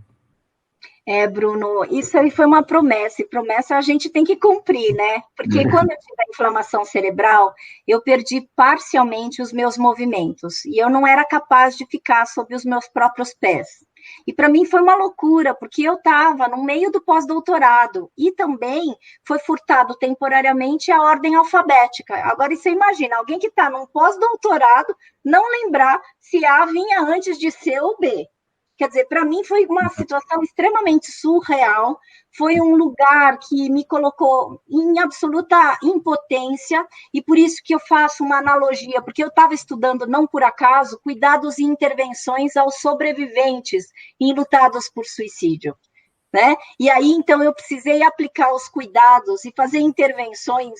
Bruno, isso aí foi uma promessa, e promessa a gente tem que cumprir, né? Porque quando eu tive a inflamação cerebral, eu perdi parcialmente os meus movimentos, e eu não era capaz de ficar sob os meus próprios pés. E para mim foi uma loucura, porque eu estava no meio do pós-doutorado, e também foi furtado temporariamente a ordem alfabética. Agora, você imagina, alguém que está num pós-doutorado não lembrar se A vinha antes de C ou B. Quer dizer, para mim foi uma situação extremamente surreal, foi um lugar que me colocou em absoluta impotência, e por isso que eu faço uma analogia, porque eu estava estudando, não por acaso, cuidados e intervenções aos sobreviventes enlutados por suicídio. Né? E aí, então, eu precisei aplicar os cuidados e fazer intervenções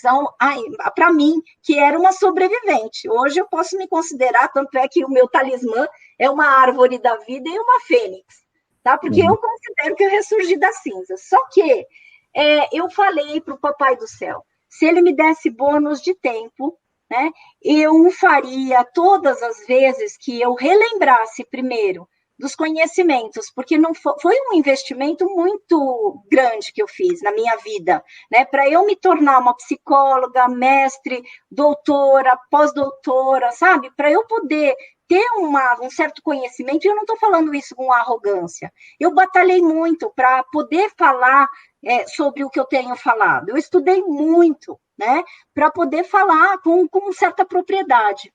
para mim, que era uma sobrevivente. Hoje eu posso me considerar, tanto é que o meu talismã é uma árvore da vida e uma fênix, tá? Porque eu considero que eu ressurgi das cinzas. Só que eu falei para o Papai do Céu, se ele me desse bônus de tempo, né, eu o faria todas as vezes que eu relembrasse primeiro dos conhecimentos, porque não foi um investimento muito grande que eu fiz na minha vida, né? Para eu me tornar uma psicóloga, mestre, doutora, pós-doutora, sabe? Para eu poder ter um certo conhecimento, e eu não estou falando isso com arrogância, eu batalhei muito para poder falar sobre o que eu tenho falado, eu estudei muito, né? Para poder falar com certa propriedade.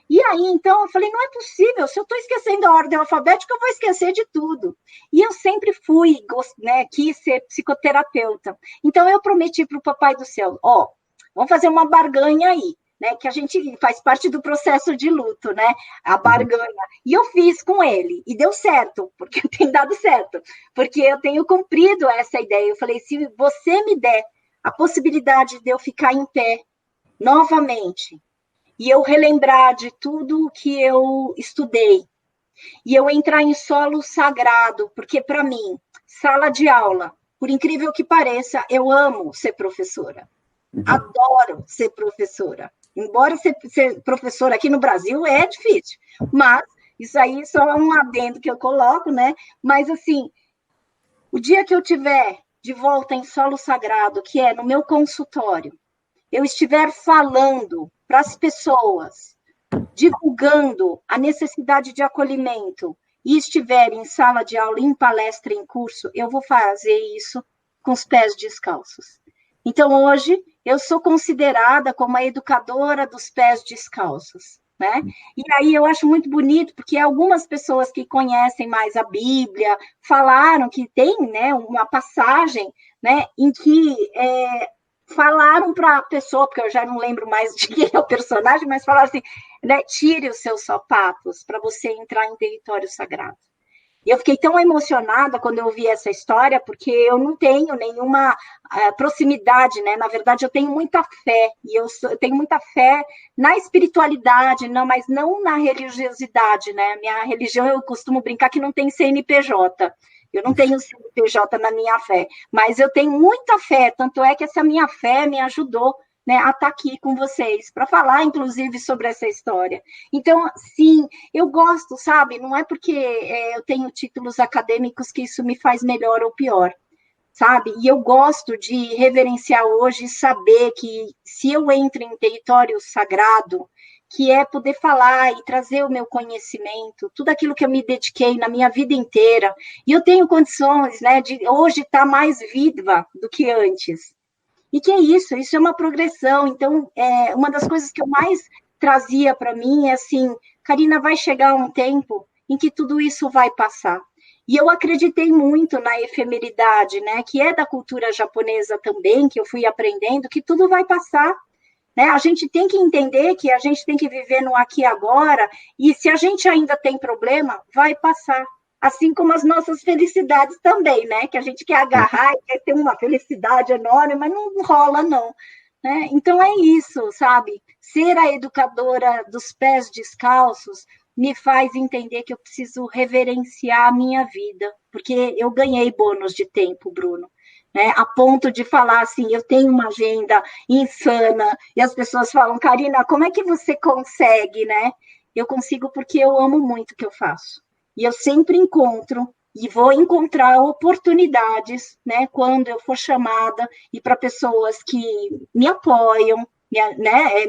E aí, então, eu falei, não é possível, se eu estou esquecendo a ordem alfabética, eu vou esquecer de tudo. E eu sempre fui, né, quis ser psicoterapeuta. Então, eu prometi para o Papai do Céu, vamos fazer uma barganha aí, né, que a gente faz parte do processo de luto, né, a barganha. E eu fiz com ele, e deu certo, porque tem dado certo, porque eu tenho cumprido essa ideia. Eu falei, se você me der a possibilidade de eu ficar em pé novamente, e eu relembrar de tudo que eu estudei, e eu entrar em solo sagrado, porque para mim, sala de aula, por incrível que pareça, eu amo ser professora, adoro ser professora, embora ser professora aqui no Brasil é difícil, mas isso aí só é um adendo que eu coloco, né? Mas assim, o dia que eu tiver de volta em solo sagrado, que é no meu consultório, eu estiver falando para as pessoas, divulgando a necessidade de acolhimento, e estiver em sala de aula, em palestra, em curso, eu vou fazer isso com os pés descalços. Então, hoje, eu sou considerada como a educadora dos pés descalços, né? E aí eu acho muito bonito, porque algumas pessoas que conhecem mais a Bíblia falaram que tem, né, uma passagem, né, em que falaram para a pessoa, porque eu já não lembro mais de quem é o personagem, mas falaram assim, né, tire os seus sapatos para você entrar em território sagrado. E eu fiquei tão emocionada quando eu ouvi essa história, porque eu não tenho nenhuma proximidade, né? Na verdade, eu tenho muita fé, e eu tenho muita fé na espiritualidade, não, mas não na religiosidade, né? Minha religião, eu costumo brincar que não tem CNPJ. Eu não tenho CNPJ na minha fé, mas eu tenho muita fé, tanto é que essa minha fé me ajudou, né, a estar aqui com vocês, para falar, inclusive, sobre essa história. Então, sim, eu gosto, sabe? Não é porque eu tenho títulos acadêmicos que isso me faz melhor ou pior, sabe? E eu gosto de reverenciar hoje e saber que se eu entro em território sagrado, que é poder falar e trazer o meu conhecimento, tudo aquilo que eu me dediquei na minha vida inteira, e eu tenho condições, né, de hoje estar mais viva do que antes. E que é isso? Isso é uma progressão. Então, uma das coisas que eu mais trazia para mim é assim, Karina, vai chegar um tempo em que tudo isso vai passar. E eu acreditei muito na efemeridade, né, que é da cultura japonesa também, que eu fui aprendendo, que tudo vai passar. Né? A gente tem que entender que a gente tem que viver no aqui e agora, e se a gente ainda tem problema, vai passar. Assim como as nossas felicidades também, né? Que a gente quer agarrar e quer ter uma felicidade enorme, mas não rola, não. Né? Então é isso, sabe? Ser a educadora dos pés descalços me faz entender que eu preciso reverenciar a minha vida, porque eu ganhei bônus de tempo, Bruno. Né, a ponto de falar assim, eu tenho uma agenda insana, e as pessoas falam, Karina, como é que você consegue, né? Eu consigo porque eu amo muito o que eu faço. E eu sempre encontro, e vou encontrar oportunidades, né, quando eu for chamada, e para pessoas que me apoiam,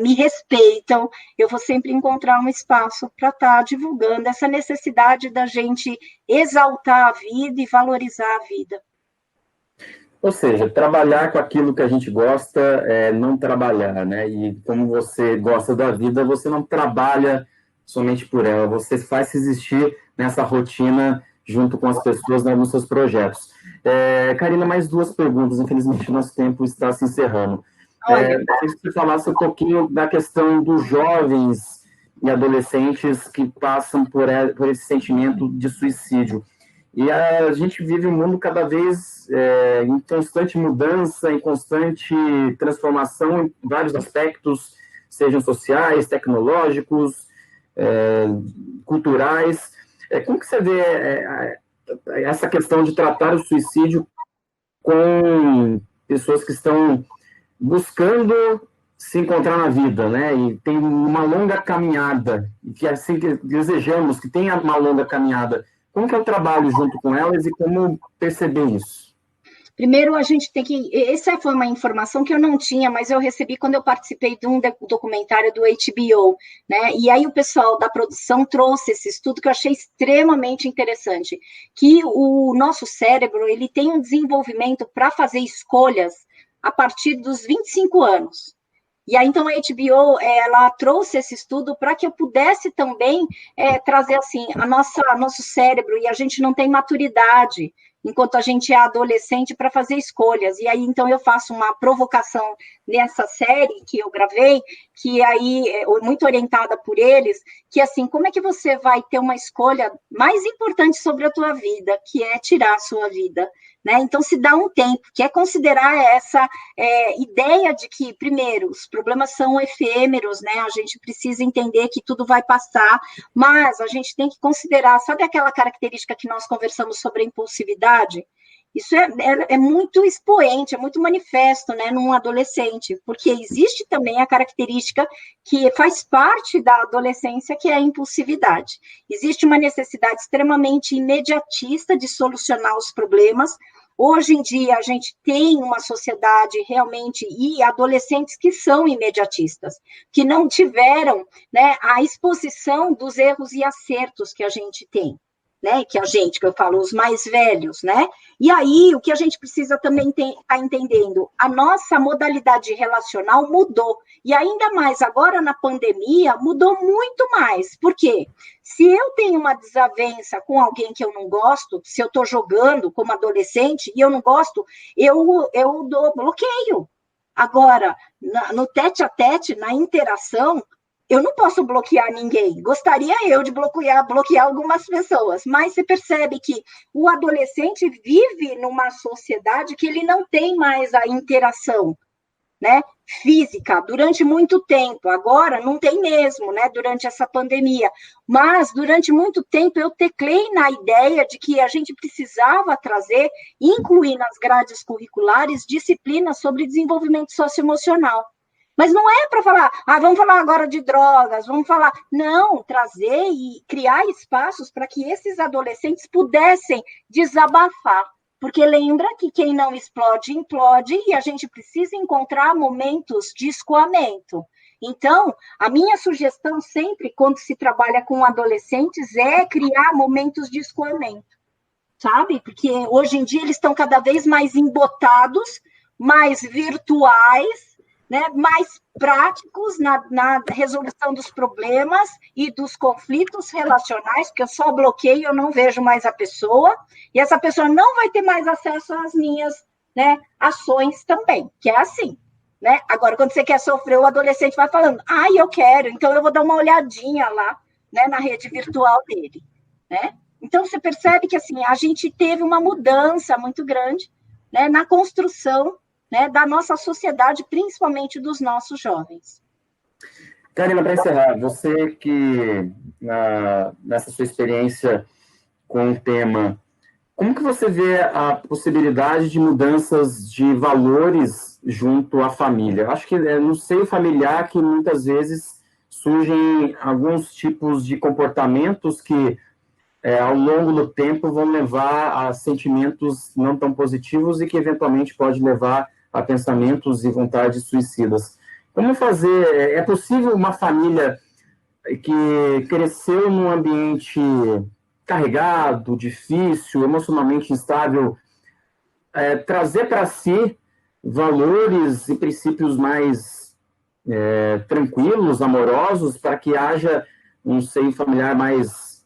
me respeitam, eu vou sempre encontrar um espaço para estar divulgando essa necessidade da gente exaltar a vida e valorizar a vida. Ou seja, trabalhar com aquilo que a gente gosta é não trabalhar, né? E como você gosta da vida, você não trabalha somente por ela, você faz se existir nessa rotina junto com as pessoas nos seus projetos. Karina, mais duas perguntas, infelizmente nosso tempo está se encerrando. Queria que você falasse um pouquinho da questão dos jovens e adolescentes que passam por esse sentimento de suicídio. E a gente vive um mundo cada vez em constante mudança, em constante transformação em vários aspectos, sejam sociais, tecnológicos, culturais. Como que você vê essa questão de tratar o suicídio com pessoas que estão buscando se encontrar na vida, né? E tem uma longa caminhada, e que assim que desejamos que tenha uma longa caminhada. Como que é o trabalho junto com elas e como perceber isso? Primeiro, a gente tem que... Essa foi uma informação que eu não tinha, mas eu recebi quando eu participei de um documentário do HBO, né? E aí o pessoal da produção trouxe esse estudo que eu achei extremamente interessante, que o nosso cérebro, ele tem um desenvolvimento para fazer escolhas a partir dos 25 anos. E aí, então, a HBO, ela trouxe esse estudo para que eu pudesse também trazer, assim, nosso cérebro, e a gente não tem maturidade, enquanto a gente é adolescente, para fazer escolhas. E aí, então, eu faço uma provocação nessa série que eu gravei, que aí, muito orientada por eles, que, assim, como é que você vai ter uma escolha mais importante sobre a tua vida, que é tirar a sua vida? Né? Então, se dá um tempo, que é considerar essa ideia de que, primeiro, os problemas são efêmeros, né? A gente precisa entender que tudo vai passar, mas a gente tem que considerar, sabe aquela característica que nós conversamos sobre a impulsividade? Isso é muito expoente, é muito manifesto, né, num adolescente, porque existe também a característica que faz parte da adolescência, que é a impulsividade. Existe uma necessidade extremamente imediatista de solucionar os problemas. Hoje em dia, a gente tem uma sociedade realmente, e adolescentes que são imediatistas, que não tiveram, né, a exposição dos erros e acertos que a gente tem. Né, que eu falo, os mais velhos, né? E aí, o que a gente precisa também estar entendendo, a nossa modalidade relacional mudou, e ainda mais agora na pandemia, mudou muito mais. Por quê? Se eu tenho uma desavença com alguém que eu não gosto, se eu estou jogando como adolescente e eu não gosto, eu dou bloqueio. Agora, no tete-a-tete, na interação, eu não posso bloquear ninguém. Gostaria eu de bloquear algumas pessoas, mas você percebe que o adolescente vive numa sociedade que ele não tem mais a interação, né? física durante muito tempo. Agora não tem mesmo, né, durante essa pandemia. Mas durante muito tempo eu teclei na ideia de que a gente precisava trazer, incluir nas grades curriculares, disciplinas sobre desenvolvimento socioemocional. Mas não é para falar, vamos falar agora de drogas, vamos falar. Não, trazer e criar espaços para que esses adolescentes pudessem desabafar. Porque lembra que quem não explode, implode, e a gente precisa encontrar momentos de escoamento. Então, a minha sugestão sempre, quando se trabalha com adolescentes, é criar momentos de escoamento, sabe? Porque hoje em dia eles estão cada vez mais embotados, mais virtuais, né, mais práticos na resolução dos problemas e dos conflitos relacionais, porque eu só bloqueio, eu não vejo mais a pessoa, e essa pessoa não vai ter mais acesso às minhas, né, ações também, que é assim, né? Agora, quando você quer sofrer, o adolescente vai falando, eu quero, então eu vou dar uma olhadinha lá, né, na rede virtual dele, né? Então, você percebe que, assim, a gente teve uma mudança muito grande, né, na construção, né, da nossa sociedade, principalmente dos nossos jovens. Karina, para encerrar, você que, nessa sua experiência com o tema, como que você vê a possibilidade de mudanças de valores junto à família? Eu acho que é no seio familiar que muitas vezes surgem alguns tipos de comportamentos que, ao longo do tempo, vão levar a sentimentos não tão positivos e que, eventualmente, pode levar a pensamentos e vontades suicidas. Como fazer? É possível uma família que cresceu num ambiente carregado, difícil, emocionalmente instável, trazer para si valores e princípios mais tranquilos, amorosos, para que haja um seio familiar mais,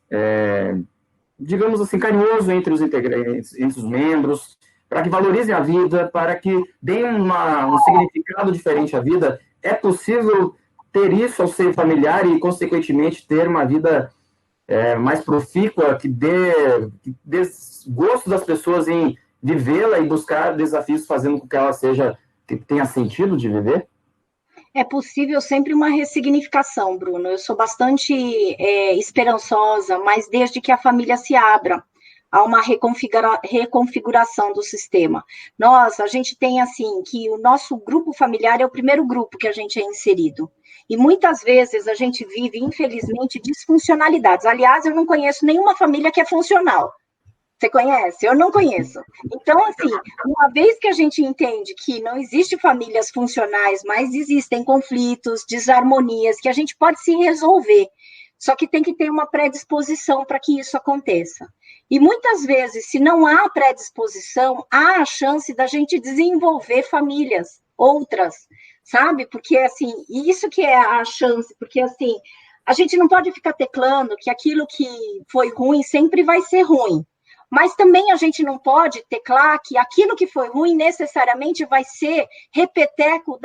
digamos assim, carinhoso entre os integrantes, entre os membros, para que valorizem a vida, para que deem um significado diferente à vida? É possível ter isso ao seio familiar e, consequentemente, ter uma vida mais profícua, que dê gosto das pessoas em vivê-la e buscar desafios fazendo com que ela que tenha sentido de viver? É possível sempre uma ressignificação, Bruno. Eu sou bastante esperançosa, mas desde que a família se abra a uma reconfiguração do sistema. A gente tem, assim, que o nosso grupo familiar é o primeiro grupo que a gente é inserido. E muitas vezes a gente vive, infelizmente, disfuncionalidades. Aliás, eu não conheço nenhuma família que é funcional. Você conhece? Eu não conheço. Então, assim, uma vez que a gente entende que não existe famílias funcionais, mas existem conflitos, desarmonias, que a gente pode se resolver, só que tem que ter uma predisposição para que isso aconteça. E muitas vezes, se não há predisposição, há a chance da gente desenvolver famílias, outras, sabe? Porque, assim, isso que é a chance, porque, assim, a gente não pode ficar teclando que aquilo que foi ruim sempre vai ser ruim. Mas também a gente não pode teclar que aquilo que foi ruim necessariamente vai ser repeteco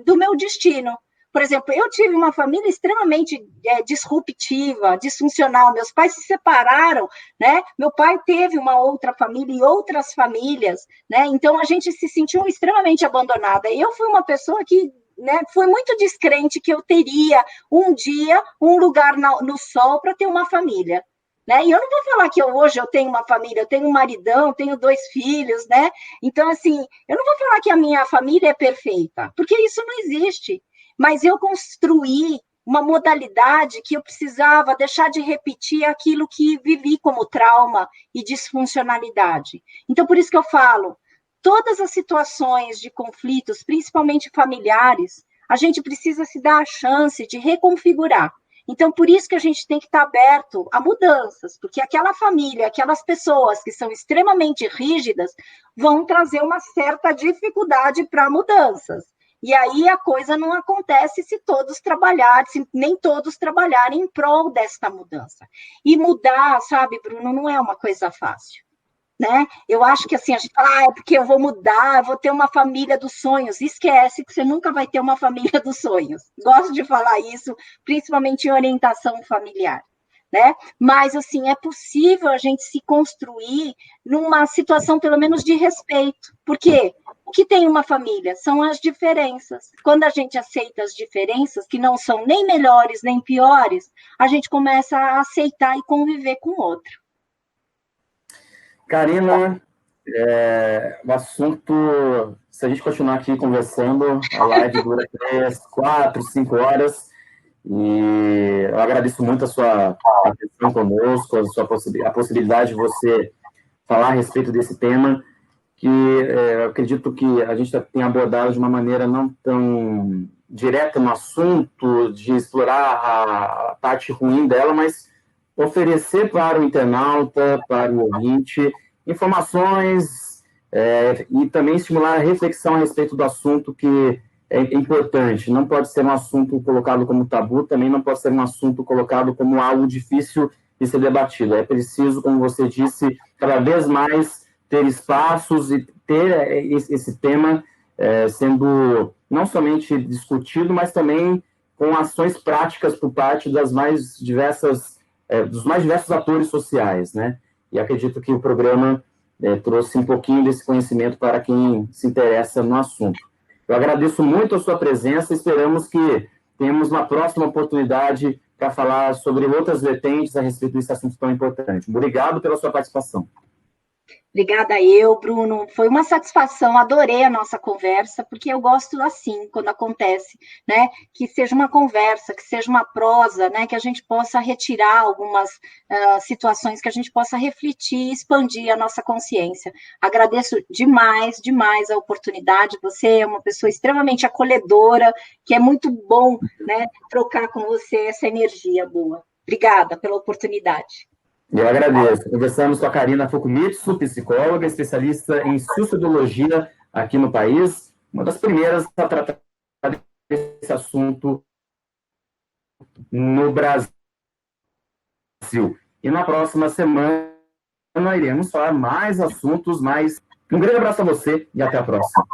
do meu destino. Por exemplo, eu tive uma família extremamente disruptiva, disfuncional. Meus pais se separaram, né? Meu pai teve uma outra família e outras famílias, né? Então, a gente se sentiu extremamente abandonada. Eu fui uma pessoa que, né, foi muito descrente que eu teria um dia um lugar no sol para ter uma família. Né? E eu não vou falar que hoje eu tenho uma família, eu tenho um maridão, tenho 2 filhos, né? Então, assim, eu não vou falar que a minha família é perfeita, porque isso não existe. Mas eu construí uma modalidade que eu precisava deixar de repetir aquilo que vivi como trauma e disfuncionalidade. Então, por isso que eu falo, todas as situações de conflitos, principalmente familiares, a gente precisa se dar a chance de reconfigurar. Então, por isso que a gente tem que estar aberto a mudanças, porque aquela família, aquelas pessoas que são extremamente rígidas, vão trazer uma certa dificuldade para mudanças. E aí a coisa não acontece se nem todos trabalharem em prol desta mudança. E mudar, sabe, Bruno, não é uma coisa fácil. Né? Eu acho que assim, a gente fala, é porque eu vou mudar, eu vou ter uma família dos sonhos. Esquece que você nunca vai ter uma família dos sonhos. Gosto de falar isso, principalmente em orientação familiar. né? Mas, assim, é possível a gente se construir numa situação, pelo menos, de respeito. Por quê? O que tem uma família? São as diferenças. Quando a gente aceita as diferenças, que não são nem melhores nem piores, a gente começa a aceitar e conviver com o outro. Karina, o assunto, se a gente continuar aqui conversando, a live dura 3, 4, 5 horas, e eu agradeço muito a sua atenção conosco, a possibilidade de você falar a respeito desse tema, que eu acredito que a gente tem abordado de uma maneira não tão direta no assunto, de explorar a parte ruim dela, mas oferecer para o internauta, para o ouvinte, informações e também estimular a reflexão a respeito do assunto, que é importante. Não pode ser um assunto colocado como tabu, também não pode ser um assunto colocado como algo difícil de ser debatido. É preciso, como você disse, cada vez mais ter espaços e ter esse tema sendo não somente discutido, mas também com ações práticas por parte dos mais diversos atores sociais, né? E acredito que o programa trouxe um pouquinho desse conhecimento para quem se interessa no assunto. Eu agradeço muito a sua presença, esperamos que tenhamos uma próxima oportunidade para falar sobre outras vertentes a respeito desse assunto tão importante. Obrigado pela sua participação. Obrigada eu, Bruno. Foi uma satisfação, adorei a nossa conversa, porque eu gosto assim, quando acontece, né? Que seja uma conversa, que seja uma prosa, né? Que a gente possa retirar algumas situações, que a gente possa refletir e expandir a nossa consciência. Agradeço demais, demais a oportunidade. Você é uma pessoa extremamente acolhedora, que é muito bom, né? Trocar com você essa energia boa. Obrigada pela oportunidade. Eu agradeço. Conversamos com a Karina Fukumitsu, psicóloga, especialista em suicidologia aqui no país, uma das primeiras a tratar desse assunto no Brasil. E na próxima semana iremos falar mais assuntos, mais... Um grande abraço a você e até a próxima.